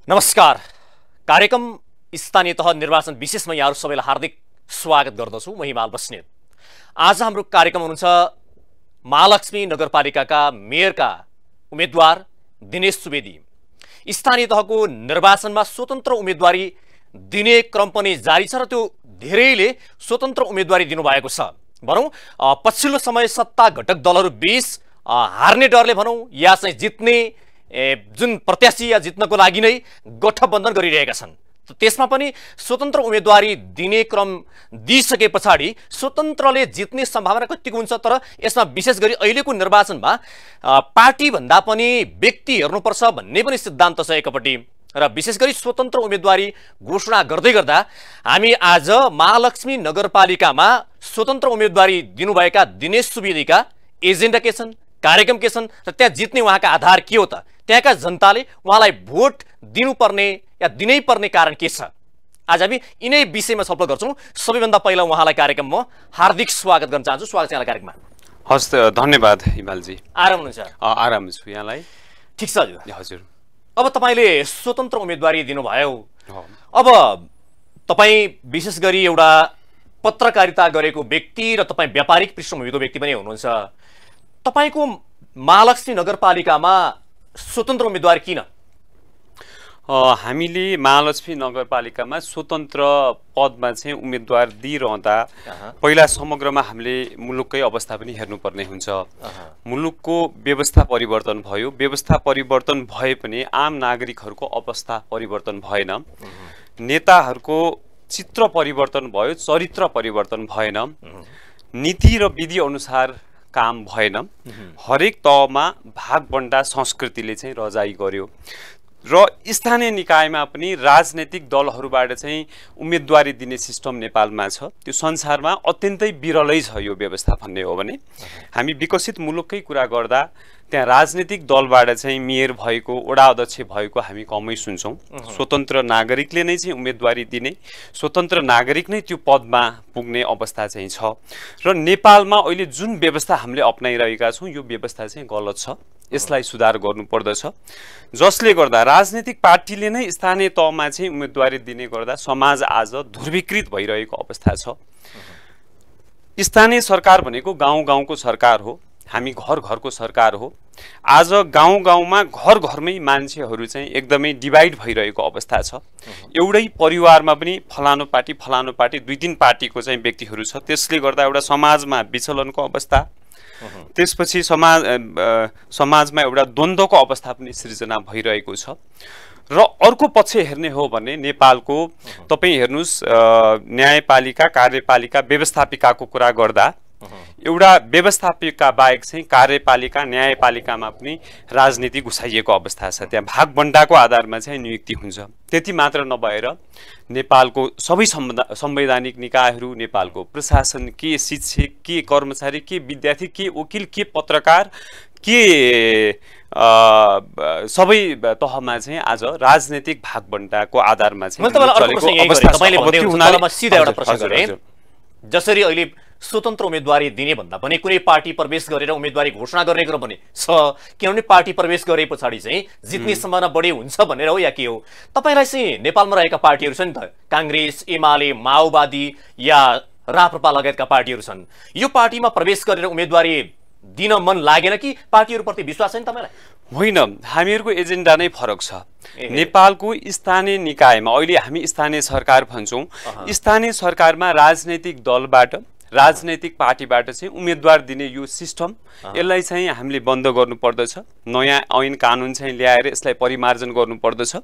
नमस्कार। कार्यक्रम स्थानीय तह निर्वाचन विशेषमा यहाँहरु सबैलाई हार्दिक स्वागत गर्दछु। म हिमाल बस्नेत। आज हाम्रो कार्यक्रम हुनुहुन्छ महालक्ष्मी नगरपालिकाका मेयरका उम्मेदवार दिनेश सुवेदी। स्थानीय तहको निर्वाचनमा स्वतन्त्र उम्मेदवारी दिने क्रम पनि जारी छ र त्यो धेरैले स्वतन्त्र उम्मेदवारी दिनुभएको छ। भनौं पछिल्लो समय सत्ता घटक दलहरु बीच हार्ने डरले भनौं या चाहिँ जित्ने जुन प्रत्याशी या जित्नको लागि नै गठबन्धन गरिरहेका छन्। त्यसमा पनि स्वतन्त्र उम्मेदवारी दिने क्रम दिइसके पछाडी स्वतन्त्रले जित्ने सम्भावना कतिको हुन्छ, तर यसमा विशेष गरी अहिलेको निर्वाचनमा पार्टी भन्दा पनि व्यक्ति हेर्नुपर्छ भन्ने पनि सिद्धान्त छ एकपट्टि, र विशेष गरी स्वतन्त्र उम्मेदवारी घोषणा गर्दै गर्दा हामी आज महालक्ष्मी नगरपालिकामा स्वतन्त्र उम्मेदवारी दिनुभएका दिनेश सुवेदीका एजेन्डा के छन्, कार्यक्रम के छन् र त्यहाँ जित्ने उहाँका आधार के हो त, त्यहाँका जनताले उहाँलाई भोट दिनुपर्ने या दिनै पर्ने कारण के छ, आज हामी यिनै विषयमा छलफल गर्छौं। सबैभन्दा पहिला उहाँलाई कार्यक्रममा हार्दिक स्वागत गर्न चाहन्छु। स्वागत छ यहाँलाई कार्यक्रममा। हस्, धन्यवाद हिमालजी। आराम हुनुहुन्छ? आराम छु। यहाँलाई ठीक छ हजुर? हजुर। अब तपाईले स्वतन्त्र उम्मेदवारी दिनुभयो। अब तपाई विशेष गरी एउटा पत्रकारिता गरेको व्यक्ति र तपाई व्यापारिक पृष्ठभूमिको व्यक्ति पनि हुनुहुन्छ। तपाईको महालक्ष्मी नगरपालिकामा स्वतन्त्र उम्मेदवार किन? हामीले महालक्ष्मी नगरपालिकामा स्वतन्त्र पदमा चाहिँ उम्मेदवार दिइरहँदा पहिला समग्रमा हामीले मुलुककै अवस्था पनि हेर्नुपर्ने हुन्छ। मुलुकको व्यवस्था परिवर्तन भयो, व्यवस्था परिवर्तन भए पनि आम नागरिकहरूको अवस्था परिवर्तन भएन, नेताहरूको चित्र परिवर्तन भयो, चरित्र परिवर्तन भएन, नीति र विधि अनुसार काम भएन, हरेक तहमा भागबण्डा संस्कृतिले चाहिँ रजाई गर्यो र स्थानीय निकायमा पनि राजनैतिक दलहरूबाट चाहिँ उम्मेदवारी दिने सिस्टम नेपालमा छ। त्यो संसारमा अत्यन्तै विरलै छ यो व्यवस्था भन्ने हो भने। हामी विकसित मुलुककै कुरा गर्दा त्यहाँ राजनीतिक दलबाट चाहिँ मेयर भएको, वडा अध्यक्ष भएको हामी कमै सुन्छौं। स्वतन्त्र नागरिकले नै चाहिँ उम्मेदवारी दिने, स्वतन्त्र नागरिक नै त्यो पदमा पुग्ने अवस्था चाहिँ छ र नेपालमा अहिले जुन व्यवस्था हामीले अपनाइरहेका छौं यो व्यवस्था चाहिँ गलत छ। यसलाई सुधार गर्नुपर्दछ, जसले गर्दा राजनीतिक पार्टीले नै स्थानीय तहमा चाहिँ उम्मेदवारी दिने गर्दा समाज आज ध्रुवीकृत भइरहेको अवस्था छ। स्थानीय सरकार भनेको गाउँ गाउँको सरकार हो, हामी घर घरको सरकार हो। आज गाउँ गाउँमा घर घरमै मान्छेहरू चाहिँ एकदमै डिभाइड भइरहेको अवस्था छ। एउटै परिवारमा पनि फलानो पार्टी दुई तीन पार्टीको चाहिँ व्यक्तिहरू छ। त्यसले गर्दा एउटा समाजमा विचलनको अवस्था, त्यसपछि समाजमा एउटा द्वन्द्वको अवस्था पनि सृजना भइरहेको छ। र अर्को पक्ष हेर्ने हो भने नेपालको तपाई हेर्नुस्, न्यायपालिका, कार्यपालिका, व्यवस्थापिकाको कुरा गर्दा एउटा व्यवस्थापिका बाहेक चाहिँ कार्यपालिका, न्यायपालिकामा पनि राजनीति घुसाइएको अवस्था छ। त्यहाँ भागबण्डाको आधारमा चाहिँ नियुक्ति हुन्छ। त्यति मात्र नभएर नेपालको सबै संवैधानिक निकायहरू, नेपालको प्रशासन, के शिक्षक, के कर्मचारी, के विद्यार्थी, के वकिल, के पत्रकार, के सबै तहमा चाहिँ आज राजनीतिक भागबण्डाको आधारमा चाहिँ जसरी अहिले स्वतन्त्र उम्मेदवारी दिने भन्दा पनि कुनै पार्टी प्रवेश गरेर उम्मेदवारी घोषणा गर्ने क्रम पनि छ, किनभने पार्टी प्रवेश गरे पछाडि चाहिँ जित्ने सम्भावना बढी हुन्छ भनेर हो या के हो? तपाईलाई चाहिँ नेपालमा रहेका पार्टीहरू छन् त, कांग्रेस, एमाले, माओवादी या राप्रपा लगायतका पार्टीहरू छन्। यो पार्टीमा प्रवेश गरेर उम्मेदवारी दिन मन लागेन कि पार्टीहरूप्रति विश्वास छैन तपाईलाई? होइन, हामीहरूको एजेन्डा नै फरक छ। नेपालको स्थानीय निकायमा अहिले हामी स्थानीय सरकार भन्छौं, स्थानीय सरकारमा राजनैतिक दलबाट, राजनैतिक पार्टीबाट चाहिँ उम्मेदवार दिने यो सिस्टम, यसलाई चाहिँ हामीले बन्द गर्नुपर्दछ। नयाँ ऐन कानुन चाहिँ ल्याएर यसलाई परिमार्जन गर्नुपर्दछ।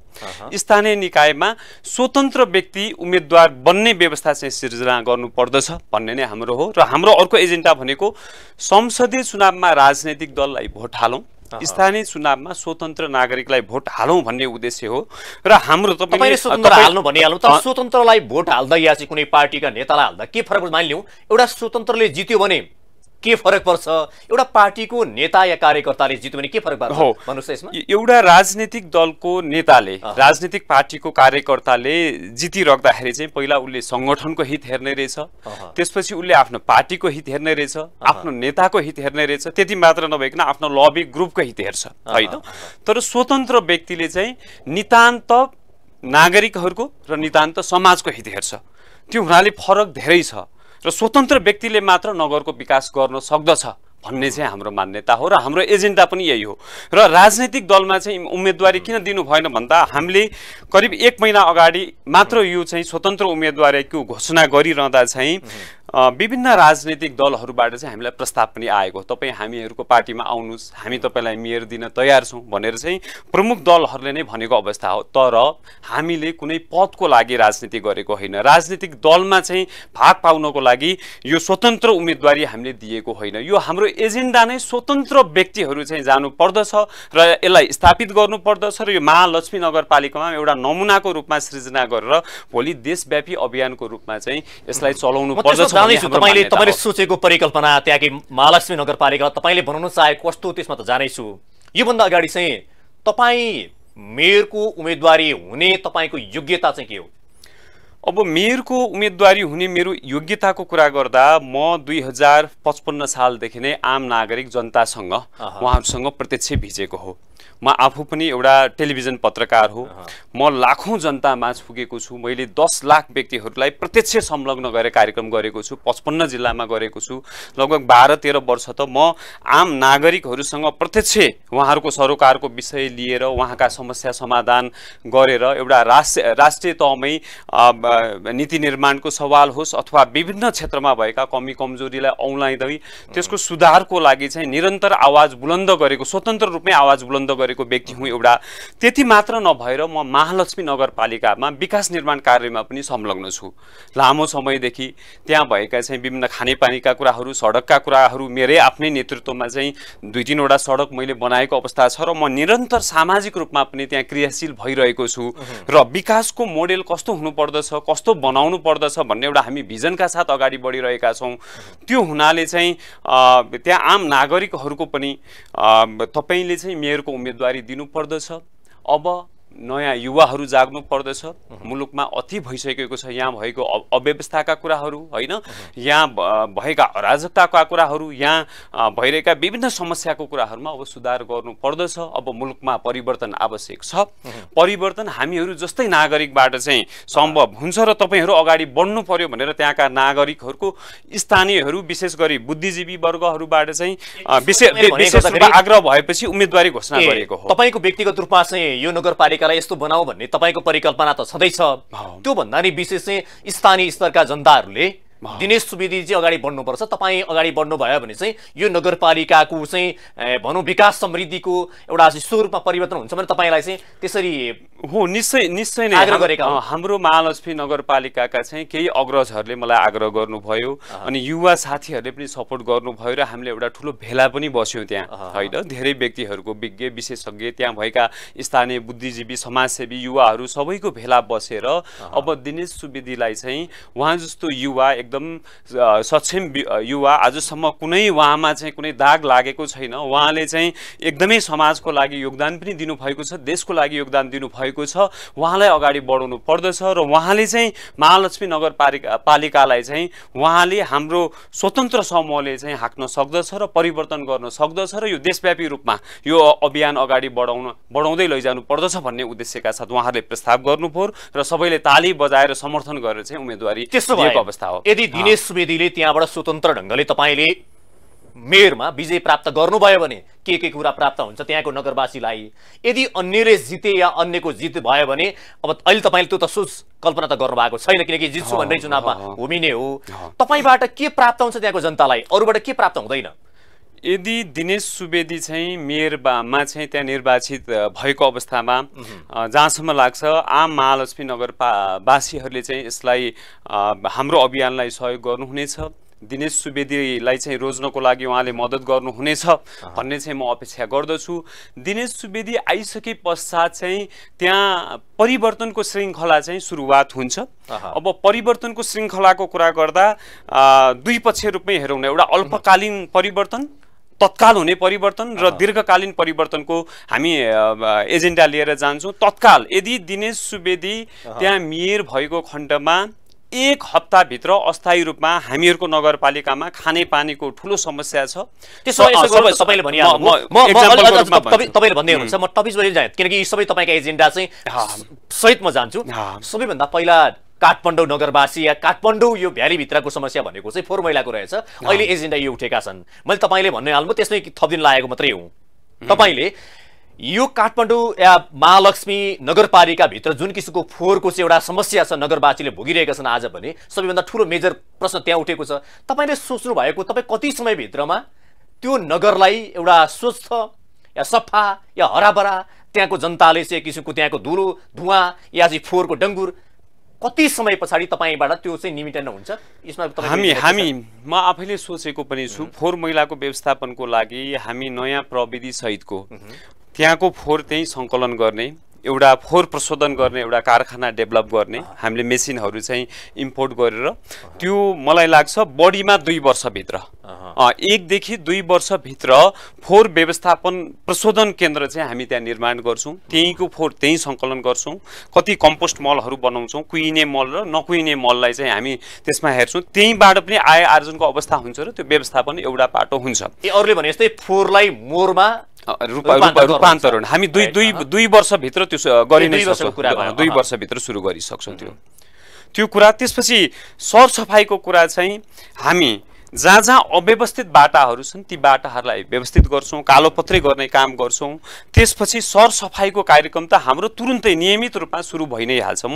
स्थानीय निकायमा स्वतन्त्र व्यक्ति उम्मेदवार बन्ने व्यवस्था चाहिँ सिर्जना गर्नुपर्दछ भन्ने नै हाम्रो हो। र हाम्रो अर्को एजेन्डा भनेको संसदीय चुनावमा राजनैतिक दललाई भोट हालौं, स्थानीय चुनावमा स्वतन्त्र नागरिकलाई भोट हालौं भन्ने उद्देश्य हो। र हाम्रो तपाईले स्वतन्त्र हाल्नु भनिहाल्नु, तर स्वतन्त्रलाई भोट हाल्दा या चाहिँ कुनै पार्टीका नेतालाई हाल्दा के फरक? मानिलिउँ एउटा स्वतन्त्रले जित्यो भने के फरक पर्छ? एउटा पार्टीको नेता या कार्यकर्ताले जित्यो भने के फरक पर्छ भन्नुस् यसमा? एउटा राजनीतिक दलको नेताले, राजनीतिक पार्टीको कार्यकर्ताले जितिराख्दाखेरि चाहिँ पहिला उसले संगठनको हित हेर्ने रहेछ, त्यसपछि उसले आफ्नो पार्टीको हित हेर्ने रहेछ, आफ्नो नेताको हित हेर्ने रहेछ। त्यति मात्र नभइकन आफ्नो लबी ग्रुपको हित हेर्छ, हैन? तर स्वतन्त्र व्यक्तिले चाहिँ नितान्त नागरिकहरूको र नितान्त समाजको हित हेर्छ। त्यो हुनाले फरक धेरै छ र स्वतन्त्र व्यक्तिले मात्र नगरको विकास गर्न सक्दछ भन्ने चाहिँ हाम्रो मान्यता हो र हाम्रो एजेन्डा पनि यही हो। र राजनीतिक दलमा चाहिँ उम्मेदवारी किन दिनु भएन भन्दा हामीले करिब 1 महिना अगाडि मात्र यो चाहिँ स्वतन्त्र उम्मेदवारीको घोषणा गरिरहँदा चाहिँ विभिन्न राजनीतिक दलहरूबाट चाहिँ हामीलाई प्रस्ताव पनि आएको, तपाईँ हामीहरूको पार्टीमा आउनुहोस्, हामी तपाईँलाई मेयर दिन तयार छौँ भनेर चाहिँ प्रमुख दलहरूले नै भनेको अवस्था हो। तर हामीले कुनै पदको लागि राजनीति गरेको होइन, राजनीतिक दलमा चाहिँ भाग पाउनको लागि यो स्वतन्त्र उम्मेदवारी हामीले दिएको होइन। यो हाम्रो एजेन्डा नै स्वतन्त्र व्यक्तिहरू चाहिँ जानु पर्दछ र यसलाई स्थापित गर्नु पर्दछ र यो महालक्ष्मी नगरपालिकामा एउटा नमुनाको रूपमा सृजना गरेर भोलि देशव्यापी अभियानको रूपमा चाहिँ यसलाई चलाउनु पर्दछ। तपाईले सोचेको परिकल्पना त्यहाँकै महालक्ष्मी नगरपालिका तपाईले बनाउन चाहेको कस्तो त्यसमा त जानेछु। योभन्दा अगाडि चाहिँ तपाईँ मेयरको उम्मेदवारी हुने तपाईँको योग्यता चाहिँ के हो? अब मेयरको उम्मेदवारी हुने मेरो योग्यताको कुरा गर्दा म 2055 सालदेखि नै आम नागरिक जनतासँग उहाँहरूसँग प्रत्यक्ष भिजेको हो। म आफू पनि एउटा टेलिभिजन पत्रकार हो। म लाखौं जनतामाझ पुगेको छु। मैले 10 लाख व्यक्तिहरूलाई प्रत्यक्ष संलग्न गरेर कार्यक्रम गरेको छु। 55 जिल्लामा गरेको छु। लगभग 12-13 वर्ष त म आम नागरिकहरूसँग प्रत्यक्ष उहाँहरूको सरोकारको विषय लिएर उहाँका समस्या समाधान गरेर एउटा राष्ट्रिय तहमै नीति निर्माणको सवाल होस् अथवा विभिन्न क्षेत्रमा भएका कमी कमजोरीलाई औलाइदै त्यसको सुधारको लागि चाहिँ निरन्तर आवाज बुलन्द गरेको, स्वतन्त्र रूपमै आवाज बुलन्द गरेको व्यक्ति हुँ एउटा। त्यति मात्र नभएर म महालक्ष्मी नगरपालिकामा विकास निर्माण कार्यमा पनि संलग्न छु। लामो समयदेखि त्यहाँ भएका चाहिँ विभिन्न खानेपानीका कुराहरू, सडकका कुराहरू मेरै आफ्नै नेतृत्वमा चाहिँ 2-3 वटा सडक मैले बनाएको अवस्था छ र म निरन्तर सामाजिक रूपमा पनि त्यहाँ क्रियाशील भइरहेको छु र विकासको मोडेल कस्तो हुनुपर्दछ, कस्तो बनाउनु पर्दछ भन्ने एउटा हामी भिजनका साथ अगाडि बढिरहेका छौँ। त्यो हुनाले चाहिँ त्यहाँ आम नागरिकहरूको पनि तपाईले चाहिँ मेयरको उम्मेदवारी दिनु पर्दछ। अब नयाँ युवाहरू जाग्नु पर्दछ। मुलुकमा अति भइसकेको छ यहाँ भएको अव्यवस्थाका कुराहरू, हैन, यहाँ भएका अराजकताका कुराहरू, यहाँ भइरहेका विभिन्न समस्याको कुराहरूमा अब सुधार गर्नु पर्दछ। अब मुलुकमा परिवर्तन आवश्यक छ। परिवर्तन हामीहरू जस्तै नागरिकबाट चाहिँ सम्भव हुन्छ र तपाईहरू अगाडि बढ्नु पर्यो भनेर त्यहाँका नागरिकहरूको स्थानीयहरू विशेष गरी बुद्धिजीवी वर्गहरूबाट चाहिँ विशेष आग्रह भएपछि उम्मेदवारी घोषणा गरेको हो। तपाईको व्यक्तिगत रूपमा चाहिँ यो नगरपालिका यस्तो बनाऊ भन्ने तपाईको परिकल्पना त छँदैछ। त्यो भन्दा नि विशेष चाहिँ स्थानीय स्तरका जनताहरूले दिनेश सुवेदी चाहिँ अगाडि बढ्नुपर्छ। तपाईँ अगाडि बढ्नु भयो भने चाहिँ यो नगरपालिकाको चाहिँ भनौँ विकास समृद्धिको एउटा स्वरूपमा परिवर्तन हुन्छ भने तपाईँलाई चाहिँ त्यसरी हो। निश्चय नै हाम्रो महालक्ष्मी नगरपालिकाका चाहिँ केही अग्रजहरूले मलाई आग्रह गर्नुभयो अनि युवा साथीहरूले पनि सपोर्ट गर्नुभयो र हामीले एउटा ठुलो भेला पनि बस्यौँ त्यहाँ, होइन। धेरै व्यक्तिहरूको विज्ञ विशेषज्ञ त्यहाँ भएका स्थानीय बुद्धिजीवी समाजसेवी युवाहरू सबैको भेला बसेर अब दिनेश सुवेदीलाई चाहिँ उहाँ जस्तो युवा एकदम सक्षम युवा, आजसम्म कुनै उहाँमा चाहिँ कुनै दाग लागेको छैन। उहाँले चाहिँ एकदमै समाजको लागि योगदान पनि दिनुभएको छ, देशको लागि योगदान दिनुभएको छ। उहाँलाई अगाडि बढाउनु पर्दछ र उहाँले चाहिँ महालक्ष्मी नगरपालिकालाई चाहिँ उहाँले हाम्रो स्वतन्त्र समूहले चाहिँ हाँक्न सक्दछ र परिवर्तन गर्न सक्दछ र यो देशव्यापी रूपमा यो अभियान अगाडि बढाउँदै लैजानु पर्दछ भन्ने उद्देश्यका साथ उहाँहरूले प्रस्ताव गर्नुभयो र सबैले ताली बजाएर समर्थन गरेर चाहिँ उम्मेदवारी दिएको अवस्था हो। यदि दिनेश सुवेदीले त्यहाँबाट स्वतन्त्र ढङ्गले तपाईँले मेयरमा विजय प्राप्त गर्नुभयो भने के कुरा प्राप्त हुन्छ त्यहाँको नगरवासीलाई? यदि अन्यले जिते या अन्यको जित भयो भने अब अहिले तपाईँले त्यो त सोच कल्पना त गर्नुभएको छैन, किनकि जित्छु भन्ने चुनावमा होमिने हो। तपाईँबाट के प्राप्त हुन्छ त्यहाँको जनतालाई, अरूबाट के प्राप्त हुँदैन? यदि दिनेश सुवेदी चाहिँ मेयरमा चाहिँ त्यहाँ निर्वाचित भएको अवस्थामा जहाँसम्म लाग्छ आम महालक्ष्मी नगरवासीहरूले चाहिँ यसलाई हाम्रो अभियानलाई सहयोग गर्नुहुनेछ। दिनेश सुवेदीलाई चाहिँ रोज्नको लागि उहाँले मद्दत गर्नुहुनेछ भन्ने चाहिँ म अपेक्षा गर्दछु। दिनेश सुवेदी आइसके पश्चात चाहिँ त्यहाँ परिवर्तनको श्रृङ्खला चाहिँ सुरुवात हुन्छ। अब परिवर्तनको श्रृङ्खलाको कुरा गर्दा दुई पक्ष रूपमै हेरौँ न, एउटा अल्पकालीन परिवर्तन, तत्काल हुने परिवर्तन र दीर्घकालीन परिवर्तनको हामी एजेन्डा लिएर जान्छौँ। तत्काल यदि दिनेश सुवेदी त्यहाँ मेयर भएको खण्डमा 1 हप्ताभित्र अस्थायी रूपमा हामीहरूको नगरपालिकामा खानेपानीको ठुलो समस्या छ। तपाईँले भन्दै हुनुहुन्छ, म टपिक जाएँ किनकि यी सबै तपाईँका एजेन्डा चाहिँ सहित म जान्छु। सबैभन्दा पहिला काठमाडौँ नगरवासी या काठमाडौँ यो भ्यालीभित्रको समस्या भनेको चाहिँ फोहोर मैलाको रहेछ। अहिले एजेन्डा यो उठेका छन्। मैले तपाईँले भन्ने हाल्नु त्यसमै थपिदिन लागेको मात्रै हुँ। तपाईँले यो काठमाडौँ या महालक्ष्मी नगरपालिकाभित्र जुन किसिमको फोहोरको चाहिँ एउटा समस्या छ, नगरवासीले भोगिरहेका छन् आज भने सबैभन्दा ठुलो मेजर प्रश्न त्यहाँ उठेको छ। तपाईँले सोच्नु भएको तपाईँ कति समयभित्रमा त्यो नगरलाई एउटा स्वच्छ या सफा या हराभरा त्यहाँको जनताले चाहिँ किसिमको त्यहाँको धुलो धुवाँ या चाहिँ फोहोरको डङ्गुर कति समय पछाडि तपाईँबाट त्यो चाहिँ निमिटन हुन्छ? यसमा म आफैले सोचेको पनि छु। फोहोर मैलाको व्यवस्थापनको लागि हामी नयाँ प्रविधि सहितको त्यहाँको फोहोर त्यही सङ्कलन गर्ने, एउटा फोहोर प्रशोधन गर्ने एउटा कारखाना डेभलप गर्ने हामीले मेसिनहरू चाहिँ इम्पोर्ट गरेर त्यो मलाई लाग्छ बढीमा 2 वर्षभित्र 1 देखि 2 वर्षभित्र फोहोर व्यवस्थापन प्रशोधन केन्द्र चाहिँ हामी त्यहाँ निर्माण गर्छौँ। त्यहीँको फोहोर त्यहीँ सङ्कलन गर्छौँ। कति कम्पोस्ट मलहरू बनाउँछौँ, कुहिने मल र नकुहिने मललाई चाहिँ हामी त्यसमा हेर्छौँ। त्यहीँबाट पनि आय आर्जनको अवस्था हुन्छ र त्यो व्यवस्थापन एउटा पाटो हुन्छ। अरूले भने जस्तै फोहोरलाई मोरमा रूपान्तरण हामी 2 वर्षभित्र त्यो गरिनै सक्छौँ। 2 वर्षभित्र सुरु गरिसक्छौँ त्यो कुरा। त्यसपछि सरसफाइको कुरा चाहिँ हामी जहाँ जहाँ अव्यवस्थित बाटाहरू छन् ती बाटाहरूलाई व्यवस्थित गर्छौँ, कालोपत्रै गर्ने काम गर्छौँ। त्यसपछि सरसफाइको कार्यक्रम त हाम्रो तुरुन्तै नियमित रूपमा सुरु भइ नै हाल्छ।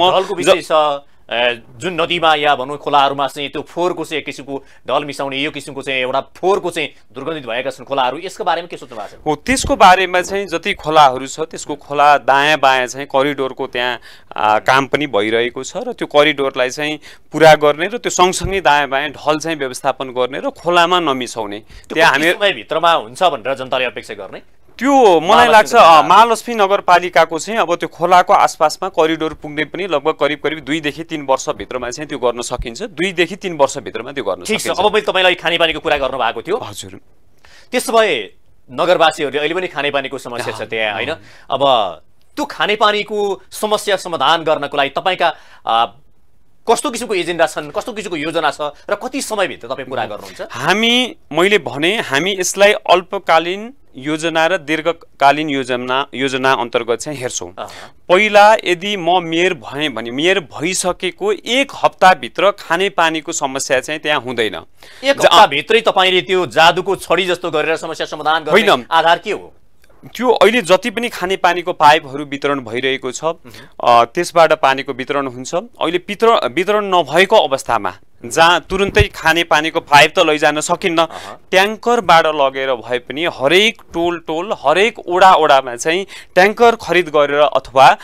जुन नदीमा या भनौँ खोलाहरूमा चाहिँ त्यो फोहोरको चाहिँ एक किसिमको ढल मिसाउने यो किसिमको चाहिँ एउटा फोहोरको चाहिँ दुर्गन्धित भएका छन् खोलाहरू, यसको बारेमा के सोच्नु भएको छ? हो, त्यसको बारेमा चाहिँ जति खोलाहरू छ त्यसको खोला दायाँ बायाँ चाहिँ करिडोरको त्यहाँ काम पनि भइरहेको छ र त्यो करिडोरलाई चाहिँ पुरा गर्ने र त्यो सँगसँगै दायाँ बायाँ ढल चाहिँ व्यवस्थापन गर्ने र खोलामा नमिसाउने त्यहाँ हामी भित्रमा हुन्छ भनेर जनताले अपेक्षा गर्ने। त्यो मलाई लाग्छ महालक्ष्मी नगरपालिकाको चाहिँ अब त्यो खोलाको आसपासमा करिडोर पुग्ने पनि लगभग करिब 2 देखि 3 वर्षभित्रमा चाहिँ त्यो गर्न सकिन्छ। 2 देखि 3 वर्षभित्रमा त्यो गर्न सकिन्छ। अब मैले तपाईँलाई खानेपानीको कुरा गर्नु भएको थियो। हजुर, त्यसो भए नगरवासीहरूले अहिले पनि खानेपानीको समस्या छ त्यहाँ, होइन? अब त्यो खानेपानीको समस्या समाधान गर्नको लागि तपाईँका कस्तो किसिमको एजेन्डा छन्, कस्तो किसिमको योजना छ र कति समयभित्र तपाईँ पुरा गर्नुहुन्छ? मैले भने हामी यसलाई अल्पकालीन योजना र दीर्घकालीन योजना अन्तर्गत चाहिँ हेर्छौँ। पहिला यदि म मेयर भएँ भने मेयर भइसकेको 1 हप्ताभित्र खानेपानीको समस्या चाहिँ त्यहाँ हुँदैन। 1 हप्ताभित्रै तपाईँले त्यो जादुको छडी जस्तो गरेर समस्या समाधान गर्ने आधार के हो? त्यो अहिले जति पनि खानेपानीको पाइपहरू वितरण भइरहेको छ त्यसबाट पानीको वितरण हुन्छ। अहिले वितरण नभएको अवस्थामा जहाँ तुरुन्तै खानेपानीको पाइप त लैजान सकिन्न, ट्याङ्करबाट लगेर भए पनि हरेक टोल हरेक ओडामा चाहिँ ट्याङ्कर खरिद गरेर अथवा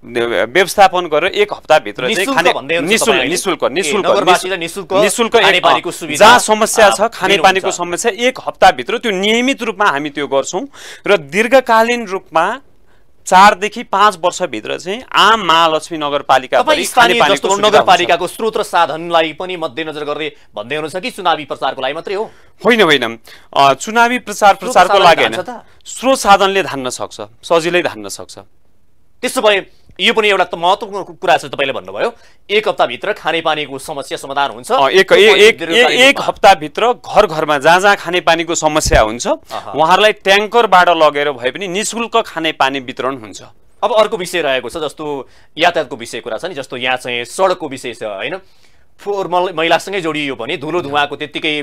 व्यवस्थापन गरेर 1 हप्ताभित्र चाहिँ निःशुल्क जहाँ समस्या छ खानेपानीको समस्या 1 हप्ताभित्र त्यो नियमित रूपमा हामी त्यो गर्छौँ र दीर्घकालीन रूपमा 4 देखि 5 वर्षभित्र चाहिँ आम महालक्ष्मी नगरपालिकाको स्रोत र साधनलाई पनि मध्यनजर गर्दै भन्दै हुनुहुन्छ कि चुनावी प्रचारको लागि मात्रै हो? होइन, चुनावी प्रचारको लागि होइन, स्रोत साधनले धान्न सक्छ, सजिलै धान्न सक्छ। त्यसो भए यो पनि एउटा महत्त्वपूर्ण कुरा छ। तपाईँले भन्नुभयो 1 हप्ताभित्र खानेपानीको समस्या समाधान हुन्छ। 1 हप्ताभित्र घर घरमा जहाँ जहाँ खानेपानीको समस्या हुन्छ उहाँहरूलाई ट्याङ्करबाट लगेर भए पनि निःशुल्क खानेपानी वितरण हुन्छ। अब अर्को विषय रहेको छ जस्तो यातायातको विषय कुरा छ नि, जस्तो यहाँ चाहिँ सडकको विषय छ, होइन? फोहोर मैलासँगै जोडियो भने धुलो धुवाँको त्यत्तिकै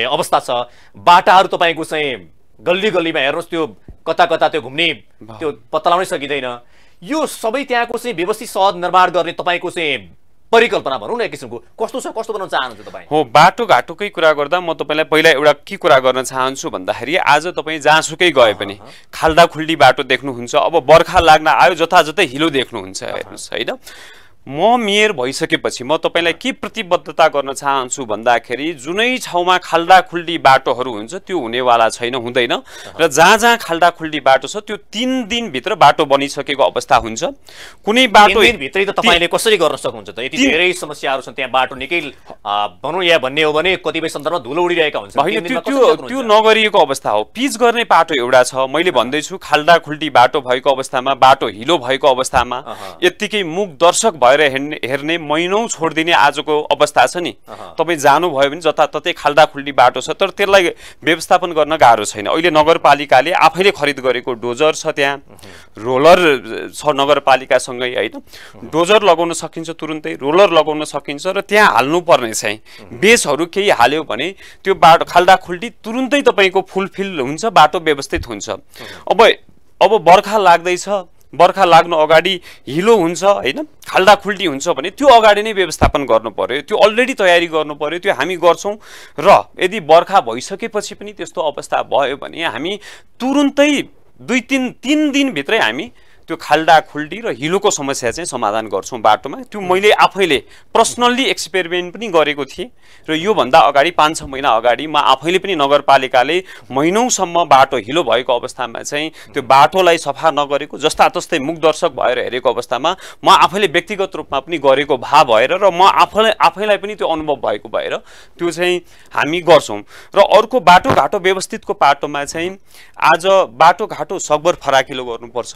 अवस्था छ। बाटाहरू तपाईँको चाहिँ गल्ली गल्लीमा हेर्नुहोस्, त्यो कता कता त्यो घुम्ने त्यो पत्ता लगाउनै सकिँदैन। यो सबै त्यहाँको चाहिँ व्यवस्थित सहज निर्माण गर्ने तपाईँको चाहिँ परिकल्पना भनौँ न एक किसिमको कस्तो छ, कस्तो बनाउन चाहनुहुन्छ तपाईँ? हो, बाटोघाटोकै कुरा गर्दा म तपाईँलाई पहिला एउटा के कुरा गर्न चाहन्छु भन्दाखेरि आज तपाईँ जहाँसुकै गए पनि खाल्डाखुल्डी बाटो देख्नुहुन्छ। अब बर्खा लाग्न आयो जताजतै हिलो देख्नुहुन्छ, हेर्नुहोस्, होइन? म मेयर भइसकेपछि म तपाईलाई के प्रतिबद्धता गर्न चाहन्छु भन्दाखेरि जुनै ठाउँमा खाल्डाखुल्डी बाटोहरू हुन्छ त्यो हुनेवाला छैन, हुँदैन। र जहाँ जहाँ खाल्डाखुल्डी बाटो छ त्यो 3 दिनभित्र बाटो बनिसकेको अवस्था हुन्छ। कुनै बाटो 3 दिनभित्रै त तपाईले कसरी गर्न सक्नुहुन्छ त? यति धेरै समस्याहरू छन् त्यहाँ, बाटो निकै भनौँ या भन्ने हो भने कतिपय सन्दर्भमा धुलो उडिरहेका हुन्छन्। त्यो नगरिएको अवस्था हो। पिच गर्ने बाटो एउटा छ, मैले भन्दैछु खाल्डाखुल्डी बाटो भएको अवस्थामा, बाटो हिलो भएको अवस्थामा यत्तिकै मुख दर्शक भएर हेर्ने महिनौं छोडिदिने आजको अवस्था छ नि। तपाईँ जानुभयो भने जताततै खाल्डाखुल्डी बाटो छ, तर त्यसलाई व्यवस्थापन गर्न गाह्रो छैन। अहिले नगरपालिकाले आफैले खरिद गरेको डोजर छ, त्यहाँ रोलर छ नगरपालिकासँगै होइन। डोजर लगाउन सकिन्छ तुरुन्तै, रोलर लगाउन सकिन्छ र त्यहाँ हाल्नुपर्ने चाहिँ बेसहरू केही हाल्यो भने त्यो बाटो खाल्डाखुल्डी तुरुन्तै तपाईँको फुलफिल हुन्छ, बाटो व्यवस्थित हुन्छ। अब बर्खा लाग्दैछ, बर्खा लाग्नु अगाडि हिलो हुन्छ होइन, खाल्डाखुल्डी हुन्छ भने त्यो अगाडि नै व्यवस्थापन गर्नु पर्यो, त्यो अलरेडी तयारी गर्नु पर्यो। त्यो हामी गर्छौँ। र यदि बर्खा भइसकेपछि पनि त्यस्तो अवस्था भयो भने हामी तुरुन्तै 2-3 दिनभित्रै हामी त्यो खाल्डाखुल्डी र हिलोको समस्या चाहिँ समाधान गर्छौँ बाटोमा। त्यो मैले आफैले पर्सनल्ली एक्सपेरिमेन्ट पनि गरेको थिएँ र योभन्दा अगाडि 5-6 महिना अगाडि म आफैले पनि नगरपालिकाले महिनौसम्म बाटो हिलो भएको अवस्थामा चाहिँ त्यो बाटोलाई सफा नगरेको जस्तातस्तै मुखदर्शक भएर हेरेको अवस्थामा म आफैले व्यक्तिगत रूपमा पनि गरेको भा भएर र म आफैलाई पनि त्यो अनुभव भएको भएर त्यो चाहिँ हामी गर्छौँ। र अर्को बाटोघाटो व्यवस्थितको बाटोमा चाहिँ आज बाटोघाटो सकभर फराकिलो गर्नुपर्छ।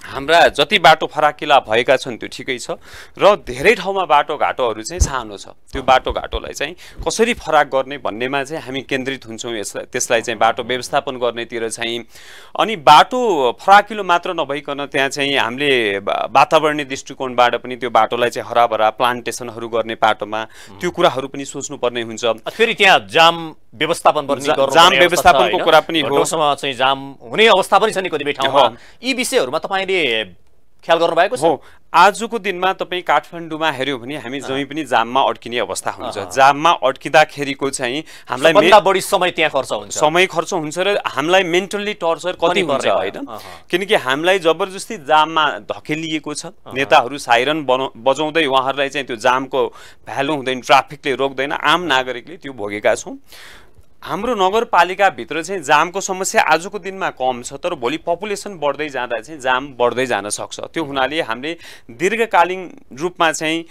हाम्रा जति बाटो फराकिला भएका छन् त्यो ठिकै छ, र धेरै ठाउँमा बाटोघाटोहरू चाहिँ सानो छ। त्यो बाटोघाटोलाई चाहिँ कसरी फराक गर्ने भन्नेमा चाहिँ हामी केन्द्रित हुन्छौँ। त्यसलाई चाहिँ बाटो व्यवस्थापन गर्नेतिर चाहिँ। अनि बाटो फराकिलो मात्र नभइकन त्यहाँ चाहिँ हामीले वातावरणीय दृष्टिकोणबाट पनि त्यो बाटोलाई चाहिँ हराभरा प्लान्टेसनहरू गर्ने बाटोमा त्यो कुराहरू पनि सोच्नुपर्ने हुन्छ। फेरि त्यहाँ जाम व्यवस्थापन जाम व्यवस्थापनको कुरा पनि हो, चाहिँ जाम हुने अवस्था पनि छ नि कतिपय ठाउँमा। यी विषयहरूमा तपाईले ख्याल गर्नु भएको छ? हो, आजको दिनमा तपाईँ काठमाडौँमा हेर्यो भने हामी जहीँ पनि जाममा अड्किने अवस्था हुन्छ। जाममा अड्किँदाखेरिको चाहिँ हामीलाई सबभन्दा बढी समय त्यहाँ खर्च हुन्छ, समय खर्च हुन्छ र हामीलाई मेन्टल्ली टर्चर कति हुन्छ होइन। किनकि हामीलाई जबरजस्ती जाममा धकेलिएको छ। नेताहरू साइरन बजाउँदै उहाँहरूलाई चाहिँ त्यो जामको भ्यालु हुँदैन, ट्राफिकले रोक्दैन, आम नागरिकले त्यो भोगेका छौँ। हाम्रो नगरपालिकाभित्र चाहिँ जामको समस्या आजको दिनमा कम छ, तर भोलि पपुलेसन बढ्दै जाँदा चाहिँ जाम बढ्दै जान सक्छ। त्यो हुनाले हामीले दीर्घकालीन रूपमा चाहिँ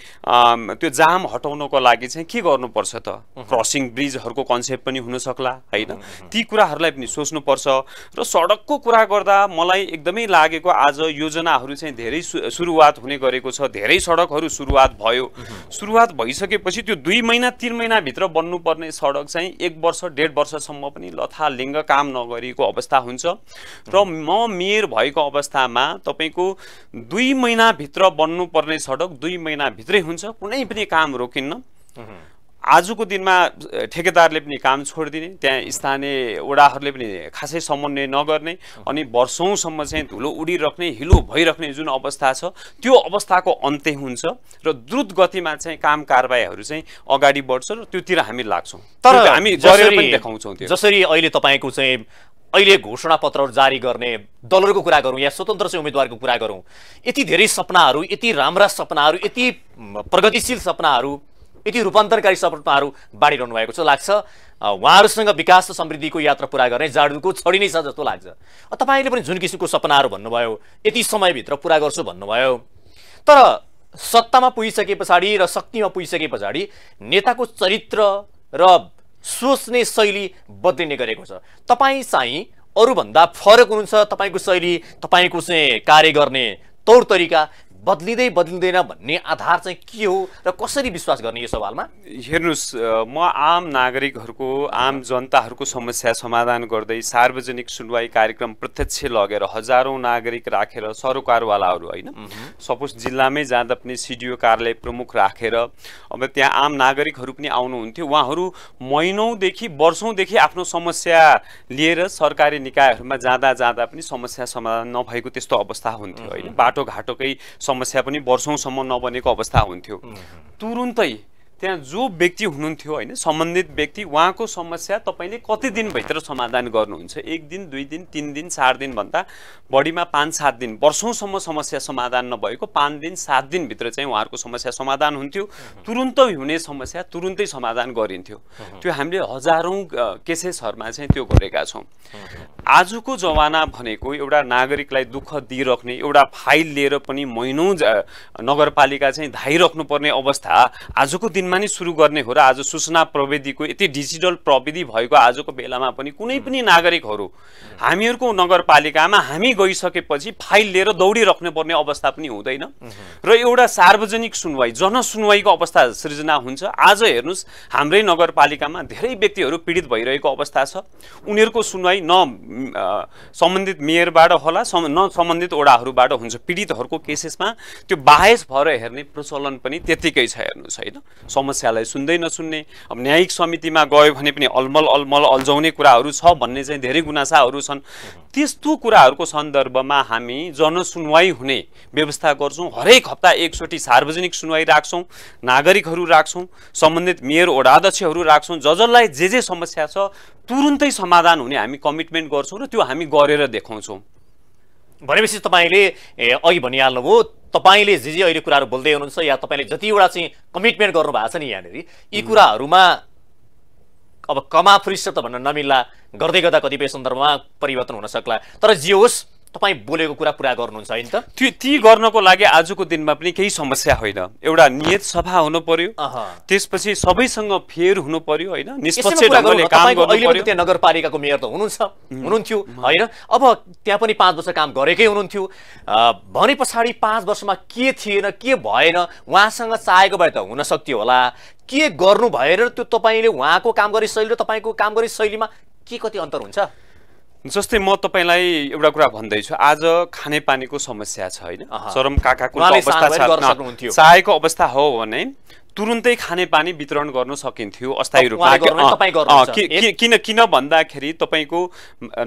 त्यो जाम हटाउनको लागि चाहिँ के गर्नुपर्छ त? क्रसिङ ब्रिजहरूको कन्सेप्ट पनि हुन सक्ला होइन, ती कुराहरूलाई पनि सोच्नुपर्छ। र सडकको कुरा गर्दा मलाई एकदमै लागेको आज योजनाहरू चाहिँ धेरै सुरुवात हुने गरेको छ। धेरै सडकहरू सुरुवात भयो। सुरुवात भइसकेपछि त्यो 2 महिना 3 महिनाभित्र बन्नुपर्ने सडक चाहिँ 1 वर्ष 1.5 वर्षसम्म पनि लथालिङ्ग काम नगरेको अवस्था हुन्छ। र म मेयर भएको अवस्थामा तपाईको 2 महिनाभित्र बन्नुपर्ने सडक 2 महिनाभित्रै हुन्छ, कुनै पनि काम रोकिन्न। आजको दिनमा ठेकेदारले पनि काम छोडिदिने, त्यहाँ स्थानीय वडाहरूले पनि खासै समन्वय नगर्ने, अनि वर्षौंसम्म चाहिँ धुलो उडिराख्ने, हिलो भइराख्ने जुन अवस्था छ त्यो अवस्थाको अन्त्य हुन्छ र द्रुत गतिमा चाहिँ काम कारबाहीहरू चाहिँ अगाडि बढ्छ र त्योतिर हामी लाग्छौँ। तर हामी गरेर पनि देखाउँछौँ। जसरी अहिले तपाईको चाहिँ अहिले घोषणा पत्रहरू जारी गर्ने दलहरूको कुरा गरौँ या स्वतन्त्र चाहिँ उम्मेदवारको कुरा गरौँ, यति धेरै सपनाहरू, यति राम्रा सपनाहरू, यति प्रगतिशील सपनाहरू, यति रूपान्तरकारी सपनाहरू बाँडिरहनु भएको छ। लाग्छ उहाँहरूसँग विकास र समृद्धिको यात्रा पुरा गर्ने जाडुको छडी नै छ जस्तो लाग्छ। तपाईले पनि जुन किसिमको सपनाहरू भन्नुभयो यति समयभित्र पुरा गर्छु भन्नुभयो, तर सत्तामा पुगिसके पछाडि र शक्तिमा पुगिसके पछाडि नेताको चरित्र र सोच्ने शैली बदलिने गरेको छ। तपाईँ चाहिँ अरूभन्दा फरक हुनुहुन्छ। तपाईँको शैली, तपाईँको चाहिँ कार्य गर्ने तौर तरिका बदलिँदै बदलिँदैन भन्ने आधार चाहिँ के हो र कसरी विश्वास गर्ने यो सवालमा? हेर्नुस्, म आम नागरिकहरूको, आम जनताहरूको समस्या समाधान गर्दै सार्वजनिक सुनवाई कार्यक्रम प्रत्यक्ष लगेर हजारौं नागरिक राखेर सरोकारवालाहरू होइन, सपोज जिल्लामै जाँदा पनि सिडिओ कार्यालय प्रमुख राखेर अब त्यहाँ आम नागरिकहरू पनि आउनुहुन्थ्यो। उहाँहरू महिनौदेखि वर्षौंदेखि आफ्नो समस्या लिएर सरकारी निकायहरूमा जाँदा पनि समस्या समाधान नभएको त्यस्तो अवस्था हुन्थ्यो होइन। बाटोघाटोकै समस्या पनि वर्षौंसम्म नबनेको अवस्था हुन्थ्यो। तुरुन्तै त्यहाँ जो व्यक्ति हुनुहुन्थ्यो हैन सम्बन्धित व्यक्ति उहाँको समस्या तपाईले कति दिनभित्र समाधान गर्नुहुन्छ 1 दिन 2 दिन 3 दिन 4 दिन भन्दा बढीमा 5-7 दिन वर्षौंसम्म समस्या समाधान नभएको 5 दिन 7 दिन भित्र चाहिँ उहाँहरुको समस्या समाधान हुन्थ्यो तुरुन्तै हुने समस्या तुरुन्तै समाधान गरिन्थ्यो त्यो हामीले हजारौं केसेसहरुमा चाहिँ त्यो गरेका छौं आजको जमाना भनेको एउटा नागरिकलाई दुःख दिइराख्ने एउटा फाइल लिएर पनि महिनौं नगरपालिका चाहिँ धाइराख्नु पर्ने अवस्था आजको दिनमा नै सुरु गर्ने हो र आज सूचना प्रविधिको यति डिजिटल प्रविधि भएको आजको बेलामा पनि कुनै पनि नागरिकहरू हामीहरुको नगरपालिकामा हामी गइसकेपछि फाइल लिएर दौडिराख्नु पर्ने अवस्था पनि हुँदैन र एउटा सार्वजनिक सुनवाई जनसुनवाईको अवस्था सृजना हुन्छ आज हेर्नुस् हाम्रै नगरपालिकामा धेरै व्यक्तिहरू पीडित भइरहेको अवस्था छ उनीहरुको सुनवाई न सम्बन्धित मेयरबाट होला न सम्बन्धित वडाहरूबाट हुन्छ पीडितहरूको केसेसमा त्यो बाहेस भएर हेर्ने प्रचलन पनि त्यतिकै छ हेर्नुस् हैन समस्यालाई सुन्दै नसुन्ने अब न्यायिक समितिमा गयो भने पनि अलमल अल्झाउने कुराहरू छ भन्ने चाहिँ धेरै गुनासाहरू छन् त्यस्तो कुराहरूको सन्दर्भमा हामी जनसुनवाई हुने व्यवस्था गर्छौं हरेक हप्ता एकचोटी सार्वजनिक सुनवाई राख्छौं नागरिकहरू राख्छौं सम्बन्धित मेयर वडाध्यक्षहरू राख्छौं जसलाई जे समस्या छ तुरुन्तै समाधान हुने हामी कमिटमेन्ट गर्छौं र त्यो हामी गरेर देखाउँछौं भनेपछि तपाईले अघि भनिहाल्नुभयो तपाईले जे अहिले कुराहरू बोल्दै हुनुहुन्छ या तपाईले जतिवटा चाहिँ कमिटमेन्ट गर्नु भएको छ नि यहाँनेरि यी कुराहरूमा अब कमा फुरिस्ट त भन्न नमिल्ला गर्दै गर्दा कतिपय सन्दर्भमा परिवर्तन हुन सक्ला तर जे होस् तपाई बोलेको कुरा पूरा गर्नुहुन्छ हैन त ती गर्नको लागि आजको दिनमा पनि केही समस्या होइन एउटा नियत सभा हुनु पर्यो त्यसपछि सबैसँग फेयर हुनु पर्यो हैन निष्पक्ष ढंगले काम गर्नु पर्यो अहिले त्यो नगरपालिकाको मेयर त हुनुहुन्थ्यो हैन अब त्यहाँ पनि 5 वर्ष काम गरेकै हुनुहुन्थ्यो भने पछाडी 5 वर्षमा के थिएन के भएन उहाँसँग चाहेको भए त हुन सक्थ्यो होला के गर्नु भएर त्यो तपाईले उहाँको काम गर्ने शैली र तपाईको काम गर्ने शैलीमा के कति अन्तर हुन्छ जस्तै म तपाईलाई एउटा कुरा भन्दै छु आज खानेपानीको समस्या छ हैन चरम काकाको अवस्था छ चाहेको अवस्था हो भने तुरुन्तै खानेपानी वितरण गर्न सकिन्थ्यो अस्थायी रूपमा किन भन्दाखेरि तपाईको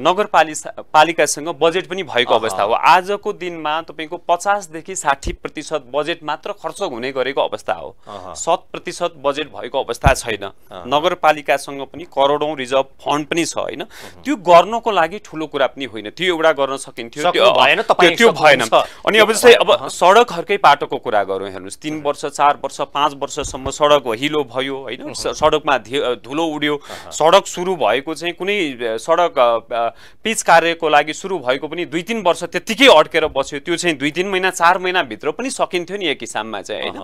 नगरपालिकासँग बजेट पनि भएको अवस्था हो आजको दिनमा तपाईको 50 देखि 60% बजेट मात्र खर्च हुने गरेको अवस्था हो 100% बजेट भएको अवस्था छैन नगरपालिकासँग पनि करोडौं रिजर्भ फन्ड पनि छ हैन त्यो गर्नको लागि ठूलो कुरा पनि होइन त्यो एउटा गर्न सकिन्थ्यो त्यो भएन अनि अब जस्तै अब सडकहरुकै पाटोको कुरा गरौँ हेर्नुस् 3 वर्ष 4 वर्ष 5 वर्ष सम्म सडक हिलो भयो हैन सडकमा धुलो उड्यो सडक सुरु भएको चाहिँ कुनै सडक पिच कार्यको लागि सुरु भएको पनि 2-3 वर्ष त्यतिकै अड्केर बस्यो त्यो चाहिँ 2-3 महिना 4 महिना भित्र पनि सकिन्थ्यो नि एक किसिममा चाहिँ हैन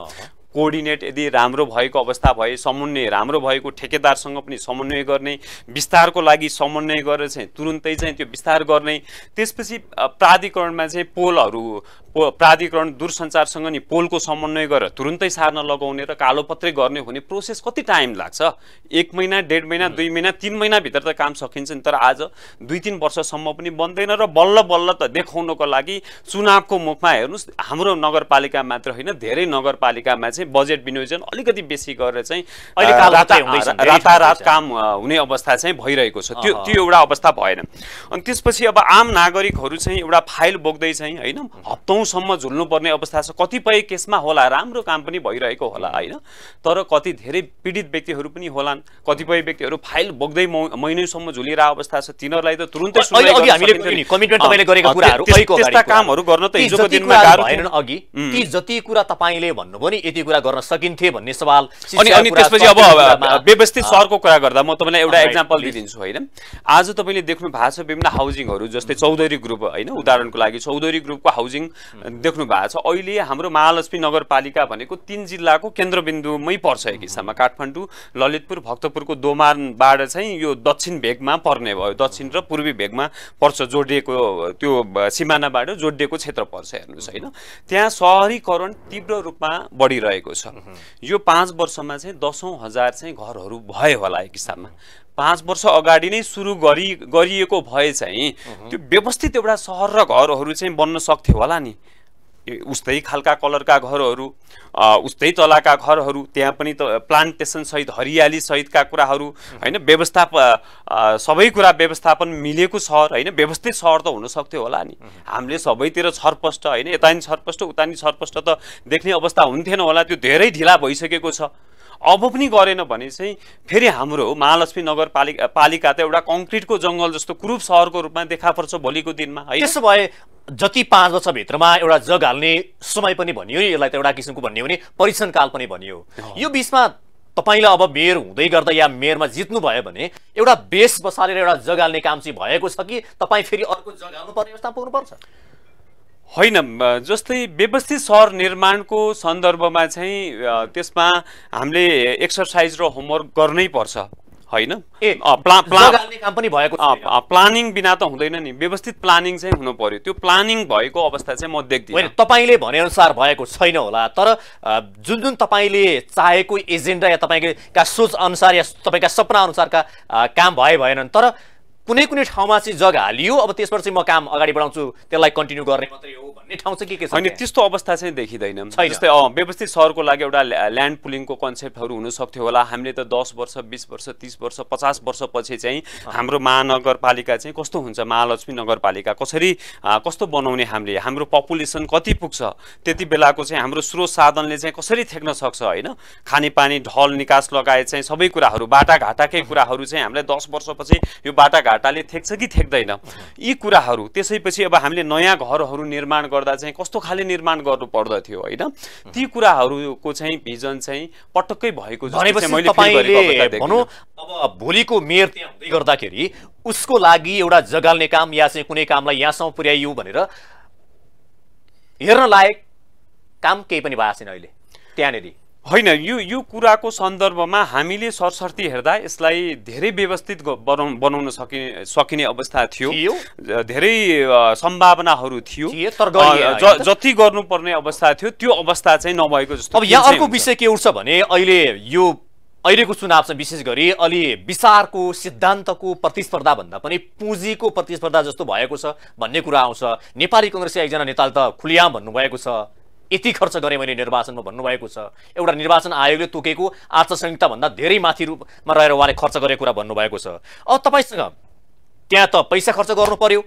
कोर्डिनेट यदि राम्रो भएको अवस्था भए समन्वय राम्रो भएको ठेकेदारसँग पनि समन्वय गर्ने विस्तारको लागि समन्वय गरेर चाहिँ तुरुन्तै चाहिँ त्यो विस्तार गर्ने त्यसपछि प्राधिकरणमा चाहिँ पोलहरू प्राधिकरण दूरसञ्चारसँग नि पोलको समन्वय गरेर तुरुन्तै सार्न लगाउने र कालोपत्रै गर्ने हुने प्रोसेस कति टाइम लाग्छ 1 महिना 1.5 महिना 2 महिना 3 महिना भित्र त काम सकिन्छ नि तर आज 2-3 वर्षसम्म पनि बन्दैन र बल्ल त देखाउनको लागि चुनावको मुखमा हेर्नुस् हाम्रो नगरपालिका मात्र होइन धेरै नगरपालिकामा चाहिँ बजेट विनियोजन अलिकति बेसी गरेर चाहिँ अहिले रातारात काम हुने अवस्था चाहिँ भइरहेको छ त्यो एउटा अवस्था भएन अनि त्यसपछि अब आम नागरिकहरू चाहिँ एउटा फाइल बोक्दै चाहिँ हैन हप्तौंसम्म झुल्नु पर्ने अवस्था छ कतिपय केसमा होला राम्रो काम पनि भइरहेको होला हैन तर कति धेरै पीडित व्यक्तिहरू पनि होलान् कतिपय व्यक्तिहरू फाइल बोक्दै महिनौसम्म झुलिरहेको अवस्था छ तिनीहरुलाई त तुरुन्तै सुनवाई अघि हामीले कमिटमेन्ट तपाईले गरेको कुराहरु अहिलेको त्यस्ता कामहरु गर्न त हिजोको दिनमा गाह्रो भएन अघि ती जति कुरा तपाईले भन्नुभयो नि यति कुरा गर्न सकिन्थे भन्ने सवाल अनि त्यसपछि अब व्यवस्थित शहरको कुरा गर्दा म तपाईलाई एउटा एक्जाम्पल दिइदिन्छु हैन आज तपाईले देख्नु भएको छ विभिन्न हाउजिङहरु जस्तै चौधरी ग्रुप हैन उदाहरणको लागि चौधरी ग्रुपको हाउजिङ देख्नु भएको छ अहिले हाम्रो महालक्ष्मी नगरपालिका भनेको 3 जिल्लाको केन्द्रबिन्दुमै पर्छ एक हिसाबमा काठमाडौँ ललितपुर भक्तपुरको दोमानबाट चाहिँ यो दक्षिण भेगमा पर्ने भयो दक्षिण र पूर्वी भेगमा पर्छ जोडिएको त्यो सिमानाबाट जोडिएको क्षेत्र पर्छ हेर्नुस् हैन त्यहाँ शहरीकरण तीव्र रूपमा बढिरहेको छ यो 5 वर्षमा चाहिँ 10,000 चाहिँ घरहरू भए होला एक हिसाबमा 5 वर्ष अगाडि नै सुरु गरिएको भए चाहिँ त्यो व्यवस्थित एउटा सहर र घरहरू चाहिँ बन्न सक्थ्यो होला नि उस्तै खालका कलरका घरहरू उस्तै तलाका घरहरू त्यहाँ पनि त प्लान्टेसन सहित हरियाली सहितका कुराहरू हैन व्यवस्था सबै कुरा व्यवस्थापन मिलेको सहर हैन व्यवस्थित सहर त हुन सक्थ्यो होला नि हामीले सबैतिर छरपष्ट हैन यता नि छरपष्ट उता नि छरपष्ट त देख्ने अवस्था हुन्थेन होला त्यो धेरै ढिला भइसकेको छ अब पनि गरेन भने चाहिँ फेरि हाम्रो महालक्ष्मी नगरपालिका त एउटा कङ्क्रिटको जङ्गल जस्तो कुरूप सहरको रूपमा देखा पर्छ भोलिको दिनमा है। त्यसो भए जति 5 वर्षभित्रमा एउटा जग हाल्ने समय पनि भनियो नि, यसलाई त एउटा किसिमको भनियो भने परीक्षण काल पनि भनियो। यो बीचमा तपाईलाई अब मेयर हुँदै गर्दा या मेयरमा जित्नु भयो भने एउटा बेस बसालेर एउटा जग हाल्ने काम चाहिँ भएको छ कि तपाईँ फेरि अर्को जग हाल्नुपर्ने अवस्था पुग्नुपर्छ? होइन, जस्तै व्यवस्थित सहर निर्माणको सन्दर्भमा चाहिँ त्यसमा हामीले एक्सर्साइज र होमवर्क गर्नै पर्छ होइन। काम पनि भएको प्लानिङ बिना त हुँदैन नि, व्यवस्थित प्लानिङ चाहिँ हुनु पर्यो। त्यो प्लानिङ भएको अवस्था चाहिँ म देख्दिनँ। तपाईँले भनेअनुसार भएको छैन होला, तर जुन जुन तपाईँले चाहेको एजेन्डा या तपाईँका सोच अनुसार या तपाईँका सपना अनुसारका काम भएनन्, तर कुनै कुनै ठाउँमा चाहिँ जग हालियो, अब त्यसबाट चाहिँ म काम अगाडि बढाउँछु, त्यसलाई कन्टिन्यू गर्ने मात्रै हो भन्ने ठाउँ चाहिँ के छ? होइन, त्यस्तो अवस्था चाहिँ देखिँदैन। जस्तै व्यवस्थित सहरको लागि एउटा ल्यान्ड पुलिङको कन्सेप्टहरू हुन सक्थ्यो होला। हामीले त 10 वर्ष 20 वर्ष 30 वर्ष 50 वर्षपछि चाहिँ हाम्रो महानगरपालिका चाहिँ कस्तो हुन्छ, महालक्ष्मी नगरपालिका कस्तो बनाउने, हाम्रो पपुलेसन कति पुग्छ, त्यति बेलाको चाहिँ हाम्रो स्रोत साधनले चाहिँ कसरी थेक्न सक्छ होइन। खानेपानी, ढल निकास लगायत चाहिँ सबै कुराहरू, बाटाघाटाकै कुराहरू चाहिँ हामीलाई 10 वर्षपछि यो बाटाघाटाले थेक्छ कि थेक्दैन, यी कुराहरू। त्यसैपछि अब हामीले नयाँ घरहरू निर्माण गर्दा चाहिँ कस्तो खाले निर्माण गर्नु पर्दथ्यो होइन, ती कुराहरूको चाहिँ भिजन चाहिँ पटक्कै भएको जस्तो मैले फिल गरेको भनौँ। अब भोलिको मेयर त्यहाँ हुँदै गर्दाखेरि उसको लागि एउटा जगाल्ने काम या चाहिँ कुनै कामलाई यहाँसम्म पुर्याइयो भनेर हेर्न लायक काम केही पनि भएको छैन अहिले त्यहाँनिर होइन। यो कुराको सन्दर्भमा हामीले सरसर्ती हेर्दा यसलाई धेरै व्यवस्थित बनाउन सकिने अवस्था थियो, धेरै सम्भावनाहरू थियो, जति गर्नुपर्ने अवस्था थियो त्यो अवस्था चाहिँ नभएको जस्तो। अब यहाँ अर्को विषय के उठ्छ भने अहिलेको चुनाव चाहिँ विशेष गरी अलि विचारको सिद्धान्तको प्रतिस्पर्धा भन्दा पनि पुँजीको प्रतिस्पर्धा जस्तो भएको छ भन्ने कुरा आउँछ। नेपाली कांग्रेसका एकजना नेताले त खुलियाम भन्नुभएको छ, यति खर्च गरेँ मैले निर्वाचनमा भन्नुभएको छ। एउटा निर्वाचन आयोगले तोकेको आचार संहिता भन्दा धेरै माथि रूपमा रहेर उहाँले खर्च गरेको कुरा भन्नुभएको छ। अब तपाईँसँग त्यहाँ त पैसा खर्च गर्नु पर्यो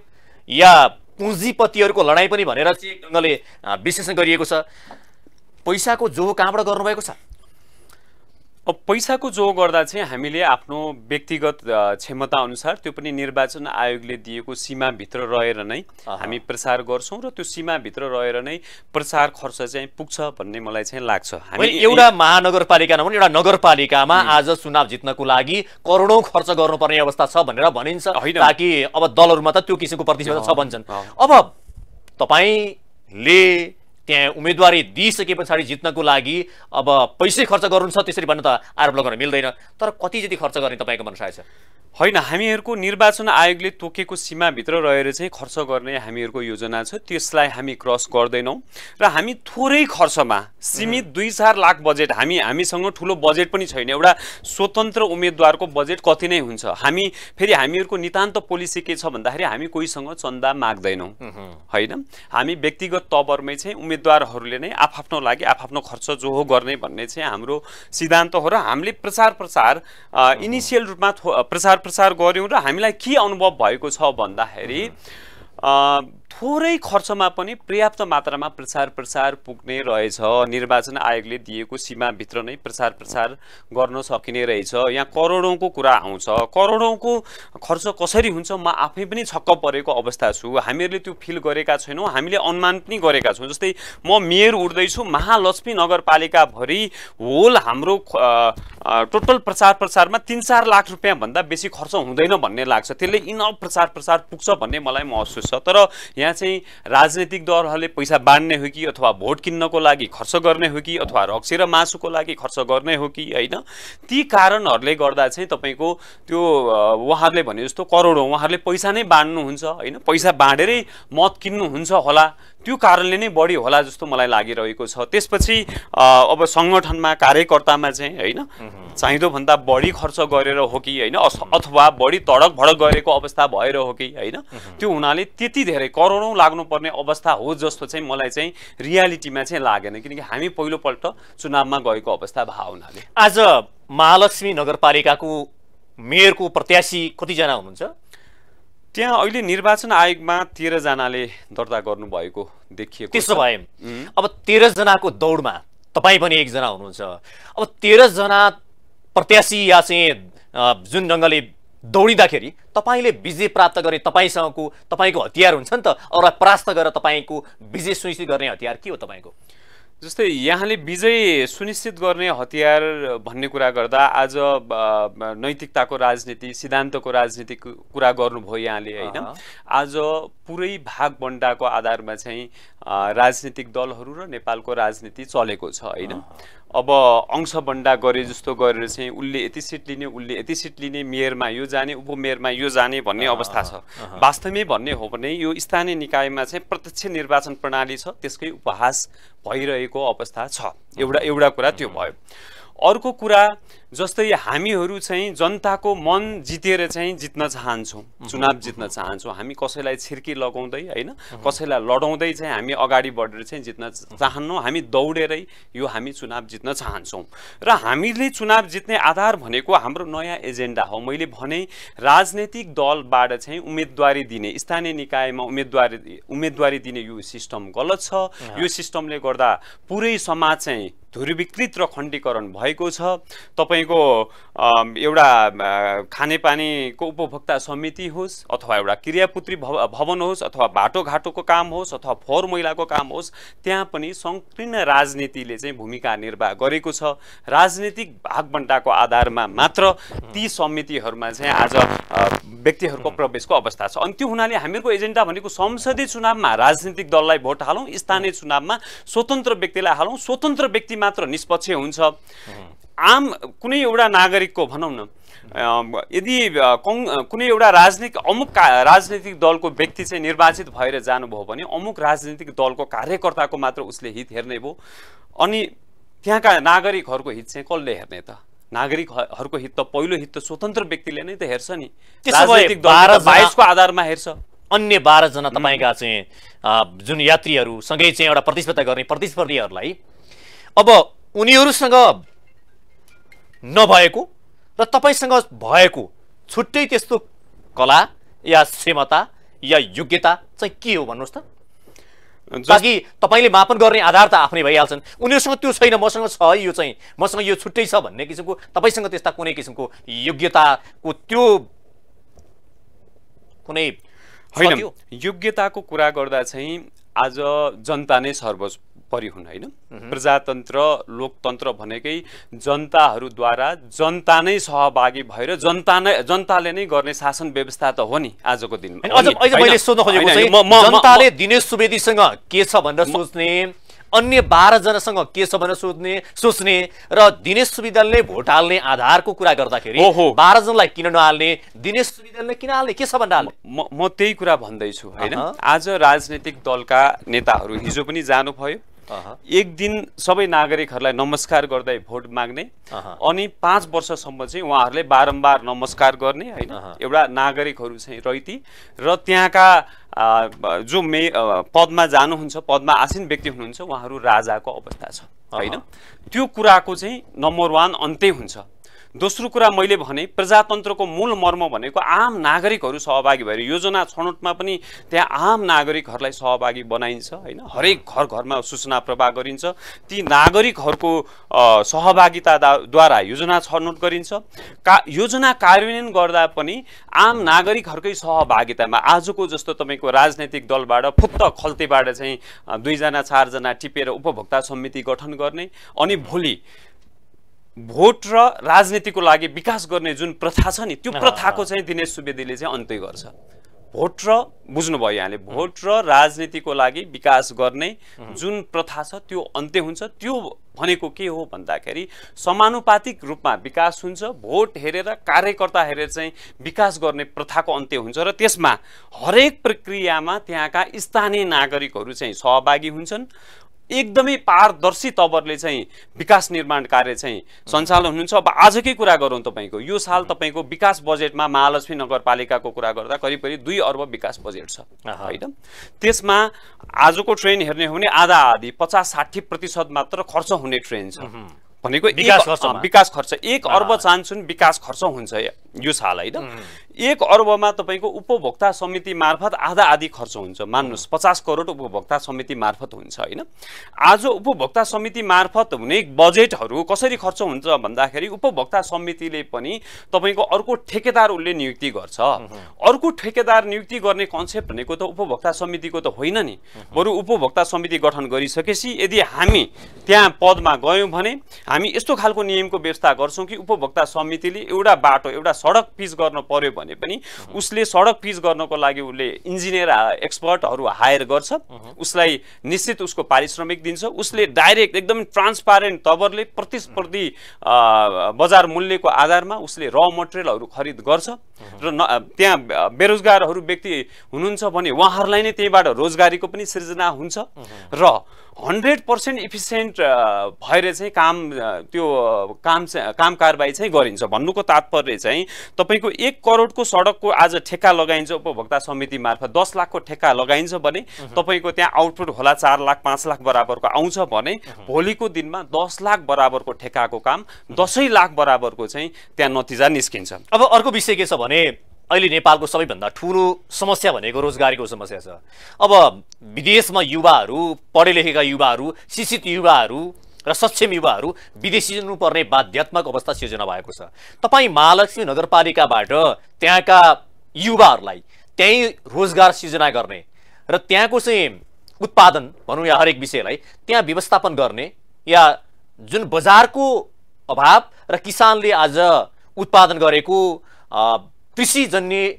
या पुँजीपतिहरूको लडाइँ पनि भनेर चाहिँ एक ढङ्गले विश्लेषण गरिएको छ। पैसाको जोहो कहाँबाट गर्नुभएको छ? अब पैसाको जो गर्दा चाहिँ हामीले आफ्नो व्यक्तिगत क्षमता अनुसार त्यो पनि निर्वाचन आयोगले दिएको सीमाभित्र रहेर नै हामी प्रचार गर्छौँ र त्यो सीमाभित्र रहेर नै प्रचार खर्च चाहिँ पुग्छ भन्ने मलाई चाहिँ लाग्छ। हामी एउटा महानगरपालिका नभए एउटा नगरपालिकामा आज चुनाव जित्नको लागि करोडौं खर्च गर्नुपर्ने अवस्था छ भनेर भनिन्छ, ताकि अब दलहरूमा त त्यो किसिमको प्रतिस्पर्धा छ भन्छन्। अब तपाईले त्यहाँ उम्मेदवारी दिइसके पछाडि जित्नको लागि अब पैसै खर्च गर्नु छ त्यसरी भन्न त आरोप लगाउन मिल्दैन, तर कति जति खर्च गर्ने तपाईको मनसाय छ? होइन, हामीहरूको निर्वाचन आयोगले तोकेको सीमाभित्र रहेर चाहिँ खर्च गर्ने हामीहरूको योजना छ, त्यसलाई हामी क्रस गर्दैनौँ र हामी थोरै खर्चमा सीमित 2-4 लाख बजेट, हामीसँग ठुलो बजेट पनि छैन। एउटा स्वतन्त्र उम्मेदवारको बजेट कति नै हुन्छ। हामीहरूको नितान्त पोलिसी के छ भन्दाखेरि हामी कोहीसँग चन्दा माग्दैनौँ होइन। हामी व्यक्तिगत तवरमै चाहिँ उम्मेदवारहरूले नै आफ्नो लागि आफ्नो खर्च जो हो गर्ने भन्ने चाहिँ हाम्रो सिद्धान्त हो र हामीले प्रचार इनिसियल रूपमा प्रचार गर्यौं र हामीलाई के अनुभव भएको छ भन्दाखेरि थोरै खर्चमा पनि पर्याप्त मात्रामा प्रचार पुग्ने रहेछ। निर्वाचन आयोगले दिएको सीमाभित्र नै प्रचार गर्न सकिने रहेछ। यहाँ करोडौंको कुरा आउँछ, करोडौंको खर्च कसरी हुन्छ म आफै पनि छक्क परेको अवस्था छु। हामीहरूले त्यो फिल गरेका छैनौँ, हामीले अनुमान पनि गरेका छौँ। जस्तै म मेयर उड्दैछु, महालक्ष्मी नगरपालिका भरि होल हाम्रो टोटल प्रचारमा 3-4 लाख रुपियाँ भन्दा बेसी खर्च हुँदैन भन्ने लाग्छ। त्यसले इनफ प्रचार पुग्छ भन्ने मलाई महसुस छ। तर यहाँ चाहिँ राजनीतिक दलहरूले पैसा बाँड्ने हो कि अथवा भोट किन्नको लागि खर्च गर्ने हो कि अथवा रक्सी र मासुको लागि खर्च गर्ने हो कि होइन, ती कारणहरूले गर्दा चाहिँ तपाईको त्यो उहाँहरूले भने जस्तो करोडौं उहाँहरूले पैसा नै बाँड्नुहुन्छ होइन, पैसा बाँडेरै मत किन्नुहुन्छ होला, त्यो कारणले नै बढी होला जस्तो मलाई लागिरहेको छ। त्यसपछि अब संगठनमा कार्यकर्तामा चाहिँ होइन चाहिँदो भन्दा बढी खर्च गरेर हो कि होइन, अथवा बढी तडक भडक गरेको अवस्था भएर हो कि होइन, त्यो हुनाले त्यति धेरै करोडौं लाग्नुपर्ने अवस्था हो जस्तो चाहिँ मलाई चाहिँ रियालिटीमा चाहिँ लागेन, किनकि हामी पहिलोपल्ट चुनावमा गएको अवस्था भएको हुनाले। आज महालक्ष्मी नगरपालिकाको मेयरको प्रत्याशी कतिजना हुनुहुन्छ? त्यहाँ अहिले निर्वाचन आयोगमा 13 जनाले दर्ता गर्नुभएको देखिएको छ। त्यसो भए अब 13 जनाको दौडमा तपाईँ पनि एकजना हुनुहुन्छ। अब 13 जना प्रत्याशी या चाहिँ जुन ढङ्गले दौडिँदाखेरि तपाईँले विजय प्राप्त गर्ने तपाईँको हतियार हुन्छ नि त, अरूलाई परास्त गरेर तपाईँको विजय सुनिश्चित गर्ने हतियार के हो तपाईँको? जस्तै यहाँले विजय सुनिश्चित गर्ने हतियार भन्ने कुरा गर्दा आज नैतिकताको राजनीति, सिद्धान्तको राजनीतिको कुरा गर्नुभयो यहाँले हैन। आज पुरै भागबण्डाको आधारमा चाहिँ राजनीतिक दलहरू र नेपालको राजनीति चलेको छ हैन। अब अंशबण्डा गरे जस्तो गरेर चाहिँ उसले यति सिट लिने, उसले यति सिट लिने, मेयरमा यो जाने, उपमेयरमा यो जाने भन्ने अवस्था छ। वास्तवमै भन्ने हो भने यो स्थानीय निकायमा चाहिँ प्रत्यक्ष निर्वाचन प्रणाली छ, त्यसकै उपहास भइरहेको अवस्था छ। एउटा कुरा त्यो भयो। अर्को कुरा जस्तै हामीहरू चाहिँ जनताको मन जितेर चाहिँ जित्न चाहन्छौँ, चुनाव जित्न चाहन्छौँ। हामी कसैलाई छिर्की लगाउँदै हैन, कसैलाई लडाउँदै चाहिँ हामी अगाडि बढेर चाहिँ जित्न चाहन्नौँ। हामी दौडेरै यो हामी चुनाव जित्न चाहन्छौँ र हामीले चुनाव जित्ने आधार भनेको हाम्रो नयाँ एजेन्डा हो। मैले भने राजनैतिक दलबाट चाहिँ उम्मेदवारी दिने, स्थानीय निकायमा उम्मेदवारी दिने यो सिस्टम गलत छ। यो सिस्टमले गर्दा पुरै समाज चाहिँ ध्रुवीकृत र खण्डीकरण भएको छ। तपाईको एउटा खानेपानीको उपभोक्ता समिति होस् अथवा एउटा क्रियापुत्री भवन होस् अथवा बाटोघाटोको काम होस् अथवा फोहोर मैलाको काम होस्, त्यहाँ पनि संकीर्ण राजनीतिले चाहिँ भूमिका निर्वाह गरेको छ। राजनीतिक भागबण्डाको आधारमा मात्र ती समितिहरूमा चाहिँ आज व्यक्तिहरूको प्रवेशको अवस्था छ। अनि त्यो हुनाले हामीहरूको एजेन्डा भनेको संसदीय चुनावमा राजनीतिक दललाई भोट हालौँ, स्थानीय चुनावमा स्वतन्त्र व्यक्तिलाई हालौँ। स्वतन्त्र व्यक्ति मात्र निष्पक्ष हुन्छ। आम कुनै एउटा नागरिकको भनौँ न, यदि कुनै एउटा अमुक राजनीतिक दलको व्यक्ति चाहिँ निर्वाचित भएर जानुभयो भने अमुक राजनीतिक दलको कार्यकर्ताको मात्र उसले हित हेर्ने भयो। अनि त्यहाँका नागरिकहरूको हित चाहिँ कसले हेर्ने त? नागरिकहरूको हित त पहिलो हित त स्वतन्त्र व्यक्तिले नै त हेर्छ नि, राजनीतिक दल 22 को आधारमा हेर्छ। अन्य 12 जना तपाईँका चाहिँ जुन यात्रीहरू सँगै चाहिँ एउटा प्रतिस्पर्धा गर्ने प्रतिस्पर्धीहरूलाई अब उनीहरूसँग नभएको र तपाईसँग भएको छुट्टै त्यस्तो कला या क्षमता या योग्यता चाहिँ के हो भन्नुहोस् त? ताकि तपाईले मापन गर्ने आधार त आफ्नै भइहाल्छन्। उनीहरूसँग त्यो छैन, मसँग छ, यो चाहिँ मसँग यो छुट्टै छ भन्ने किसिमको तपाईसँग त्यस्ता कुनै किसिमको योग्यताको त्यो कुनै होइन। योग्यताको कुरा गर्दा चाहिँ आज जनता नै सर्वोपरि हुन् हैन। प्रजातन्त्र लोकतन्त्र भनेकै जनताहरूद्वारा जनता नै सहभागी भएर जनताले नै गर्ने शासन व्यवस्था त हो नि आजको दिनमा। मैले सोध्न खोजेको चाहिँ जनताले दिनेश सुवेदीसँग के छ भनेर सोच्ने, अन्य 12 जनासँग के छ भनेर सोच्ने र दिनेश सुवेदीले भोट हाल्ने आधारको कुरा गर्दाखेरि 12 जनालाई किन नहाल्ने, दिनेश सुवेदीले किन हाल्ने, के छ भनेर हाल्ने? म त्यही कुरा भन्दैछु हैन। आज राजनीतिक दलका नेताहरू हिजो पनि जानुभयो। एक दिन सबै नागरिकहरूलाई नमस्कार गर्दै भोट माग्ने अनि 5 वर्षसम्म चाहिँ उहाँहरूले बारम्बार नमस्कार गर्ने हैन। एउटा नागरिकहरू चाहिँ रैती र त्यहाँका जो पदमा जानुहुन्छ, पदमा आसीन व्यक्ति हुनुहुन्छ, उहाँहरू राजाको अवस्था छ हैन। त्यो कुराको चाहिँ नम्बर 1 अन्त्य हुन्छ। दोस्रो कुरा मैले भने प्रजातन्त्रको मूल मर्म भनेको आम नागरिकहरू सहभागी भएर योजना छनौटमा पनि त्यहाँ आम नागरिकहरूलाई सहभागी बनाइन्छ हैन। हरेक घरमा सूचना प्रवाह गरिन्छ, ती नागरिकहरूको सहभागिताद्वारा योजना छनौट गरिन्छ। योजना कार्यान्वयन गर्दा पनि आम नागरिकहरूकै सहभागितामा आजको जस्तो तपाईको राजनैतिक दलबाट फुत्त खल्तीबाट चाहिँ 2 जना 4 जना टिपेर उपभोक्ता समिति गठन गर्ने अनि भोलि भोट र राजनीतिको लागि विकास गर्ने जुन प्रथा छ नि, त्यो प्रथाको चाहिँ दिनेश सुवेदीले चाहिँ अन्त्य गर्छ। भोट र बुझ्नुभयो यहाँले, भोट र राजनीतिको लागि विकास गर्ने जुन प्रथा छ त्यो अन्त्य हुन्छ। त्यो भनेको के हो भन्दाखेरि समानुपातिक रूपमा विकास हुन्छ। भोट हेरेर कार्यकर्ता हेरेर चाहिँ विकास गर्ने प्रथाको अन्त्य हुन्छ र त्यसमा हरेक प्रक्रियामा त्यहाँका स्थानीय नागरिकहरू चाहिँ सहभागी हुन्छन्। एकदमै पारदर्शी तवरले चाहिँ विकास निर्माण कार्य चाहिँ सञ्चालन हुन्छ। अब आजकै कुरा गरौँ, तपाईको यो साल तपाईको विकास बजेटमा महालक्ष्मी नगरपालिकाको कुरा गर्दा करिब 2 अर्ब विकास बजेट छ हैन। त्यसमा आजको ट्रेन हेर्ने हो भने आधा आधी 50-60% मात्र खर्च हुने ट्रेन छ भनेको विकास खर्च 1 अर्ब चाहन्छन् विकास खर्च हुन्छ यो साल हैन। 1 अर्बमा तपाईँको उपभोक्ता समिति मार्फत आधा आधी खर्च हुन्छ। मान्नुहोस् 50 करोड उपभोक्ता समिति मार्फत हुन्छ हैन। आज उपभोक्ता समिति मार्फत हुने बजेटहरू कसरी खर्च हुन्छ भन्दाखेरि उपभोक्ता समितिले पनि तपाईँको अर्को ठेकेदार उसले नियुक्ति गर्छ। अर्को ठेकेदार नियुक्ति गर्ने कन्सेप्ट भनेको त उपभोक्ता समितिको त होइन नि। बरु उपभोक्ता समिति गठन गरिसकेपछि यदि हामी त्यहाँ पदमा गयौँ भने हामी यस्तो खालको नियमको व्यवस्था गर्छौँ कि उपभोक्ता समितिले एउटा बाटो एउटा सडक पिच गर्न पर्यो भने पनि उसले सडक पिच गर्नको लागि उसले इन्जिनियर एक्सपर्टहरू हायर गर्छ, उसलाई निश्चित उसको पारिश्रमिक दिन्छ, उसले डाइरेक्ट एकदम ट्रान्सपारेन्ट तवरले प्रतिस्पर्धी बजार मूल्यको आधारमा उसले र मटेरियलहरू खरिद गर्छ र त्यहाँ बेरोजगारहरू व्यक्ति हुनुहुन्छ भने उहाँहरूलाई नै त्यहीबाट रोजगारीको पनि सृजना हुन्छ र 100% इफिसियन्ट भएर चाहिँ काम कारबाही चाहिँ गरिन्छ। भन्नुको तात्पर्य चाहिँ तपाईँको 1 करोडको सडकको आज ठेक्का लगाइन्छ उपभोक्ता समिति मार्फत, 10 लाखको ठेक्का लगाइन्छ भने तपाईँको त्यहाँ आउटपुट होला 4 लाख 5 लाख बराबरको आउँछ भने भोलिको दिनमा 10 लाख बराबरको ठेक्काको काम 10 लाख बराबरको चाहिँ त्यहाँ नतिजा निस्किन्छ। अब अर्को विषय के छ भने अहिले नेपालको सबैभन्दा ठुलो समस्या भनेको रोजगारीको समस्या छ। अब विदेशमा युवाहरू, पढे लेखेका युवाहरू, शिक्षित युवाहरू र सक्षम युवाहरू विदेशी जानुपर्ने बाध्यात्मक अवस्था सिर्जना भएको छ। तपाईँ महालक्ष्मी नगरपालिकाबाट त्यहाँका युवाहरूलाई त्यही रोजगार सिर्जना गर्ने र त्यहाँको चाहिँ उत्पादन भनौँ या हरेक विषयलाई त्यहाँ व्यवस्थापन गर्ने या जुन बजारको अभाव र किसानले आज उत्पादन गरेको कृषिजन्य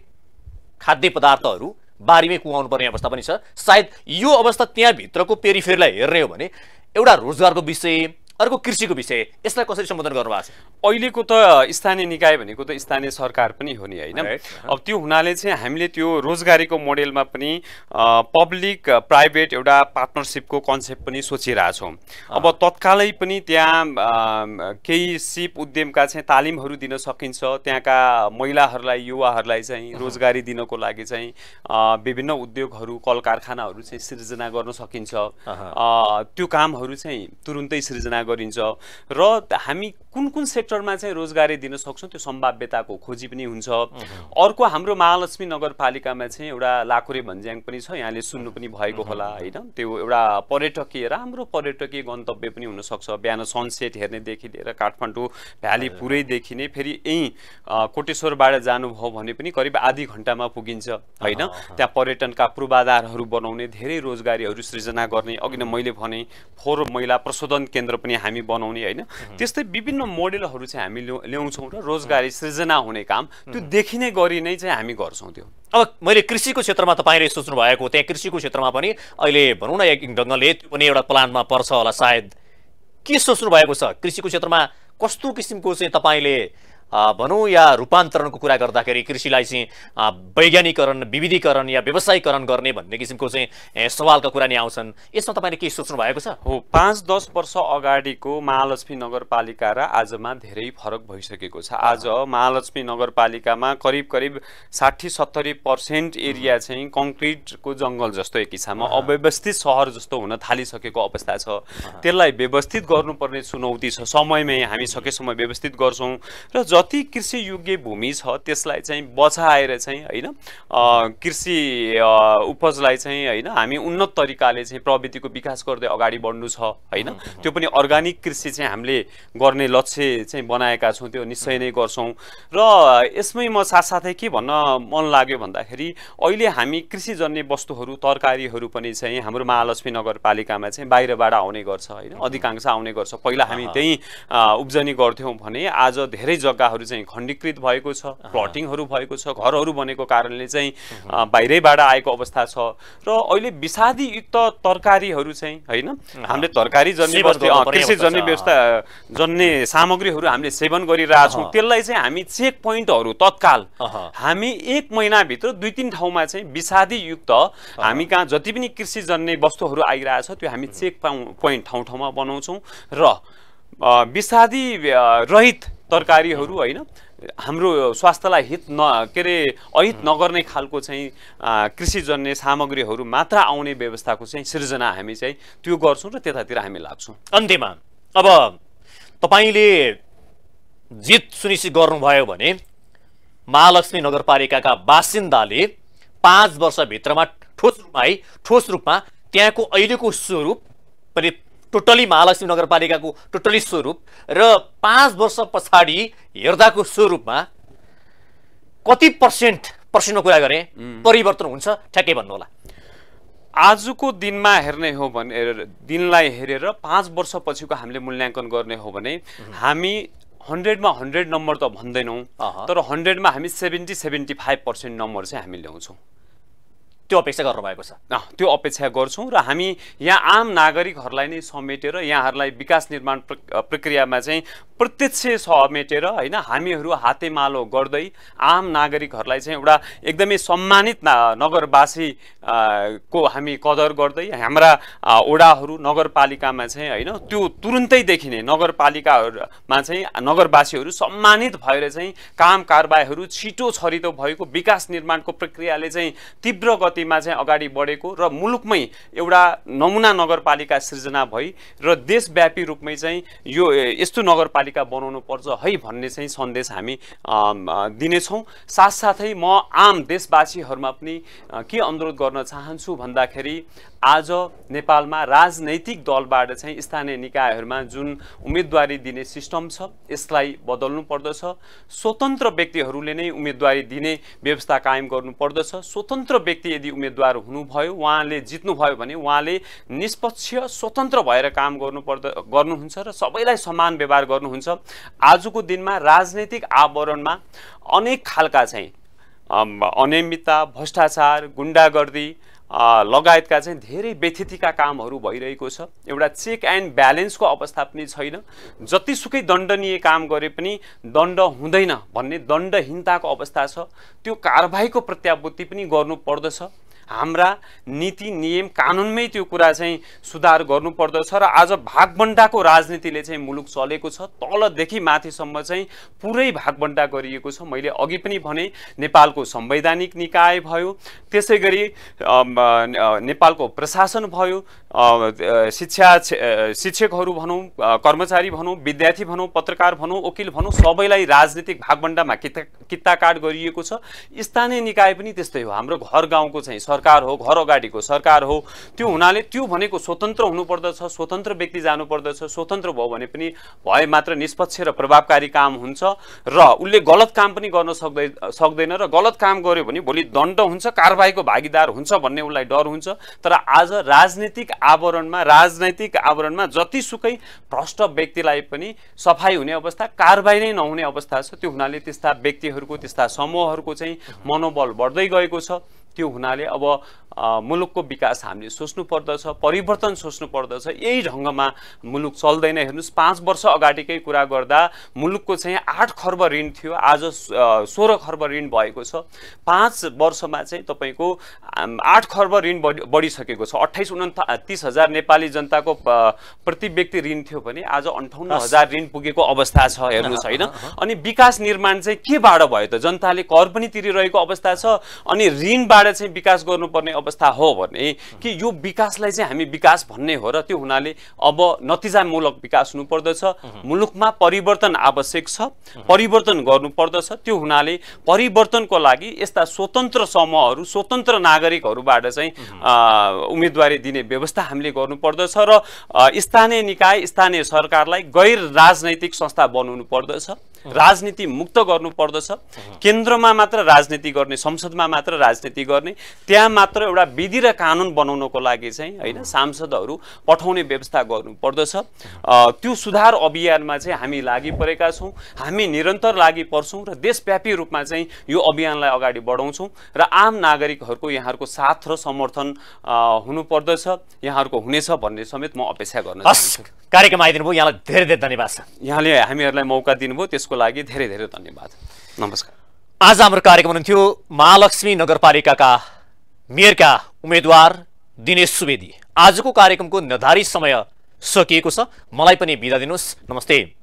खाद्य पदार्थहरू बारीमै कुवाउनु पर्ने अवस्था पनि छ। सायद यो अवस्था त्यहाँभित्रको पेरिफेरीलाई हेर्ने हो भने एउटा रोजगारको विषय, अर्को कृषिको विषय, यसलाई कसरी सम्बोधन गर्नुभएको छ? अहिलेको त स्थानीय निकाय भनेको त स्थानीय सरकार पनि हो नि हैन। अब त्यो हुनाले चाहिँ हामीले त्यो रोजगारीको मोडेलमा पनि पब्लिक प्राइभेट एउटा पार्टनरसिपको कन्सेप्ट पनि सोचिरहेछौँ। अब तत्कालै पनि त्यहाँ केही सिप उद्यमका चाहिँ तालिमहरू दिन सकिन्छ। त्यहाँका महिलाहरूलाई, युवाहरूलाई चाहिँ रोजगारी दिनको लागि चाहिँ विभिन्न उद्योगहरू, कल कारखानाहरू चाहिँ सृजना गर्न सकिन्छ। त्यो कामहरू चाहिँ तुरुन्तै सृजना गरिन्छ र हामी कुन कुन सेक्टरमा चाहिँ रोजगारी दिन सक्छौँ त्यो सम्भाव्यताको खोजी पनि हुन्छ। अर्को हाम्रो महालक्ष्मी नगरपालिकामा चाहिँ एउटा लाकुरे भन्ज्याङ पनि छ, यहाँले सुन्नु पनि भएको होला हैन। त्यो एउटा पर्यटकीय राम्रो पर्यटकीय गन्तव्य पनि हुनसक्छ। बिहान सनसेट हेर्नेदेखि लिएर काठमाडौँ भ्याली पुरै देखिने, फेरि यहीँ कोटेश्वरबाट जानुभयो भने पनि करिब आधी घन्टामा पुगिन्छ हैन। त्यहाँ पर्यटनका पूर्वाधारहरू बनाउने, धेरै रोजगारीहरू सृजना गर्ने, अघि नै मैले भने फोहोर मैला प्रशोधन केन्द्र पनि हामी बनाउने हैन। त्यस्तै विभिन्न मोडेलहरू चाहिँ हामी ल्याउँछौँ र रोजगारी सृजना हुने काम त्यो देखिने गरी नै चाहिँ हामी गर्छौँ। त्यो अब मैले कृषिको क्षेत्रमा तपाईँले सोच्नु भएको, त्यहाँ कृषिको क्षेत्रमा पनि अहिले भनौँ न एक ढङ्गले त्यो पनि एउटा प्लानमा पर्छ होला सायद, के सोच्नु भएको छ? कृषिको क्षेत्रमा कस्तो किसिमको चाहिँ तपाईँले भनौँ या रूपान्तरणको कुरा गर्दाखेरि कृषिलाई चाहिँ वैज्ञानिकरण, विविधीकरण या व्यवसायीकरण गर्ने भन्ने किसिमको चाहिँ सवालका कुरा नै आउँछन्। यसमा तपाईँले के सोच्नु भएको छ? हो, 5-10 वर्ष अगाडिको महालक्ष्मी नगरपालिका र आजमा धेरै फरक भइसकेको छ। आज महालक्ष्मी नगरपालिकामा करिब 60-70% एरिया चाहिँ कङ्क्रिटको जङ्गल जस्तो एक हिसाबमा अव्यवस्थित सहर जस्तो हुन थालिसकेको अवस्था छ। त्यसलाई व्यवस्थित गर्नुपर्ने चुनौती छ। समयमै हामी सकेसम्म व्यवस्थित गर्छौँ र जति कृषि योग्य भूमि छ त्यसलाई चाहिँ बचाएर चाहिँ हैन कृषि उपजलाई चाहिँ हैन हामी उन्नत तरिकाले चाहिँ प्रविधिको विकास गर्दै अगाडि बढ्नु छ हैन। त्यो पनि अर्गानिक कृषि चाहिँ हामीले गर्ने लक्ष्य चाहिँ बनाएका छौँ, त्यो निश्चय नै गर्छौँ। र यसमै म साथसाथै के भन्न मन लाग्यो भन्दाखेरि अहिले हामी कृषिजन्य वस्तुहरू, तरकारीहरू पनि चाहिँ हाम्रो महालक्ष्मी नगरपालिकामा चाहिँ बाहिरबाट आउने गर्छ हैन, अधिकांश आउने गर्छ। पहिला हामी त्यही उब्जनी गर्थ्यौँ भने आज धेरै जग्गाहरू चाहिँ खण्डीकृत भएको छ, प्लटिङहरू भएको छ, घरहरू बनेको कारणले चाहिँ बाहिरैबाट आएको अवस्था छ। र अहिले विषादीयुक्त तरकारीहरू चाहिँ हैन हामीले तरकारी जन्य कृषिजन्य व्यवस्था जन्य सामग्रीहरू हामीले सेवन गरिरहेछौँ। त्यसलाई चाहिँ हामी चेक पोइन्टहरू तत्काल हामी 1 महिनाभित्र 2-3 ठाउँमा चाहिँ विषादीयुक्त हामी कहाँ जति पनि कृषिजन्य वस्तुहरू आइरहेछ त्यो हामी चेक पोइन्ट ठाउँ ठाउँमा बनाउँछौँ र विषादी रहित तरकारीहरू हैन हाम्रो स्वास्थ्यलाई अहित नगर्ने खालको चाहिँ कृषिजन्य सामग्रीहरू मात्र आउने व्यवस्थाको चाहिँ सृजना हामी चाहिँ त्यो गर्छौँ र त्यतातिर हामी लाग्छौँ। अन्त्यमा अब तपाईँले जित सुनिश्चित गर्नुभयो भने महालक्ष्मी नगरपालिकाका बासिन्दाले 5 वर्षभित्रमा ठोस रूपमा त्यहाँको अहिलेको स्वरूप पनि टोटली महालक्ष्मी नगरपालिकाको टोटली स्वरूप र 5 वर्ष पछाडि हेर्दाको स्वरूपमा कति पर्सेन्टको कुरा गरे परिवर्तन हुन्छ ठ्याक्कै भन्नु होला। आजको दिनमा हेर्ने हो भने दिनलाई हेरेर 5 वर्षपछिको हामीले मूल्याङ्कन गर्ने हो भने हामी 100 मा 100 नम्बर त भन्दैनौँ, तर 100 मा हामी 70-75% नम्बर चाहिँ हामी ल्याउँछौँ। त्यो अपेक्षा गर्नुभएको छ? त्यो अपेक्षा गर्छौँ र हामी यहाँ आम नागरिकहरूलाई नै समेटेर यहाँहरूलाई विकास निर्माण प्रक्रियामा चाहिँ प्रत्यक्ष समेटेर होइन हामीहरू हातेमालो गर्दै आम नागरिकहरूलाई चाहिँ एउटा एकदमै सम्मानित नगरवासी को हामी कदर गर्दै हाम्रा ओडाहरू नगरपालिकामा चाहिँ होइन त्यो तुरुन्तै देखिने नगरपालिकामा चाहिँ नगरवासीहरू सम्मानित भएर चाहिँ काम कारबाहीहरू छिटो छरितो भएको विकास निर्माणको प्रक्रियाले चाहिँ तीव्र गतिमा चाहिँ अगाडि बढेको र मुलुकमै एउटा नमुना नगरपालिका सृजना भई र देशव्यापी रूपमै चाहिँ यो यस्तो नगरपालिका बनाउनु पर्छ है भन्ने चाहिँ सन्देश हामी दिनेछौँ। साथसाथै म आम देशवासीहरूमा पनि के अनुरोध गर्न चाहन्छु भन्दाखेरि आज नेपालमा राजनैतिक दलबाट चाहिँ स्थानीय निकायहरूमा जुन उम्मेदवारी दिने सिस्टम छ यसलाई बदल्नु पर्दछ। स्वतन्त्र व्यक्तिहरूले नै उम्मेदवारी दिने व्यवस्था कायम गर्नु पर्दछ। स्वतन्त्र व्यक्ति यदि उम्मेदवार हुनुभयो उहाँले जित्नुभयो भने उहाँले निष्पक्ष स्वतन्त्र भएर काम गर्नुहुन्छ र सबैलाई समान व्यवहार गर्नुहुन्छ। आजको दिनमा राजनैतिक आवरणमा अनेक खालका चाहिँ अनियमितता, भ्रष्टाचार, गुण्डागर्दी लगायतका चाहिँ धेरै व्यथितिका कामहरू भइरहेको छ। एउटा चेक एन्ड ब्यालेन्सको अवस्था पनि छैन। जतिसुकै दण्डनीय काम गरे पनि दण्ड हुँदैन भन्ने दण्डहीनताको अवस्था छ। त्यो कारबाहीको प्रत्याभूति पनि गर्नु पर्दछ। हाम्रा नीति नियम कानुनमै त्यो कुरा चाहिँ सुधार गर्नु पर्दछ र आज भागबण्डाको राजनीतिले चाहिँ मुलुक चलेको छ। तलदेखि माथिसम्म चाहिँ पुरै भागबण्डा गरिएको छ। मैले अघि पनि भने नेपालको संवैधानिक निकाय भयो, त्यसै गरी नेपालको प्रशासन भयो, शिक्षकहरू भनौँ, कर्मचारी भनौँ, विद्यार्थी भनौँ, पत्रकार भनौँ, वकिल भनौँ, सबैलाई राजनीतिक भागबण्डामा कित्ताकाट गरिएको छ। स्थानीय निकाय पनि त्यस्तै हो। हाम्रो घर गाउँको चाहिँ सरकार हो, घर अगाडिको सरकार हो। त्यो हुनाले त्यो भनेको स्वतन्त्र हुनुपर्दछ, स्वतन्त्र व्यक्ति जानुपर्दछ। स्वतन्त्र भयो भने पनि भए मात्र निष्पक्ष र प्रभावकारी काम हुन्छ र उसले गलत काम पनि गर्न सक्दैन र गलत काम गर्यो भने भोलि दण्ड हुन्छ, कारबाहीको भागीदार हुन्छ भन्ने उसलाई डर हुन्छ। तर आज राजनैतिक आवरणमा जतिसुकै भ्रष्ट व्यक्तिलाई पनि सफाई हुने अवस्था, कारबाही नै नहुने अवस्था छ। त्यो हुनाले त्यस्ता व्यक्तिहरूको, त्यस्ता समूहहरूको चाहिँ मनोबल बढ्दै गएको छ। त्यो हुनाले अब मुलुकको विकास हामीले सोच्नु पर्दछ, परिवर्तन सोच्नु पर्दछ। यही ढङ्गमा मुलुक चल्दैन। हेर्नुहोस्, 5 वर्ष अगाडिकै कुरा गर्दा मुलुकको चाहिँ 8 खर्ब ऋण थियो, आज 16 खर्ब ऋण भएको छ। 5 वर्षमा चाहिँ तपाईँको 8 खर्ब ऋण बढिसकेको छ। 28-29,000 नेपाली जनताको प्रति व्यक्ति ऋण थियो भने आज 58,000 ऋण पुगेको अवस्था छ। हेर्नुहोस् होइन। अनि विकास निर्माण चाहिँ केबाट भयो त? जनताले कर पनि तिरिरहेको अवस्था छ अनि ऋणबाट चाहिँ विकास गर्नुपर्ने अवस्था हो भने कि यो विकासलाई चाहिँ हामी विकास भन्ने हो र त्यो हुनाले अब नतिजामूलक विकास हुनुपर्दछ। मुलुकमा परिवर्तन आवश्यक छ, परिवर्तन गर्नुपर्दछ। त्यो हुनाले परिवर्तनको लागि यस्ता स्वतन्त्र समूहहरू, स्वतन्त्र नागरिकहरूबाट चाहिँ उम्मेदवारी दिने व्यवस्था हामीले गर्नुपर्दछ र स्थानीय निकाय, स्थानीय सरकारलाई गैर राजनैतिक संस्था बनाउनु पर्दछ। राजनीति मुक्त गर्नु पर्दछ। केन्द्रमा मात्र राजनीति गर्ने, संसदमा मात्र राजनीति गर्ने, त्यहाँ मात्र एउटा विधि र कानुन बनाउनको लागि चाहिँ होइन सांसदहरू पठाउने व्यवस्था गर्नु पर्दछ। त्यो सुधार अभियानमा चाहिँ हामी लागि परेका छौँ। हामी निरन्तर लागि पर्छौँ र देशव्यापी रूपमा चाहिँ यो अभियानलाई अगाडि बढाउँछौँ र आम नागरिकहरूको यहाँहरूको साथ र समर्थन हुनुपर्दछ, यहाँहरूको हुनेछ भन्ने समेत म अपेक्षा गर्न चाहन्छु। कार्यक्रम आइदिनु भयो, यहाँलाई धेरै धेरै धन्यवाद छ। यहाँले हामीहरूलाई मौका दिनुभयो, त्यसको लागि धेरै धेरै धन्यवाद। नमस्कार। आज हाम्रो कार्यक्रम हुनुहुन्थ्यो महालक्ष्मी नगरपालिकाका मेयरका उम्मेदवार दिनेश सुवेदी। आजको कार्यक्रमको निर्धारित समय सकिएको छ। मलाई पनि बिदा दिनुहोस्। नमस्ते।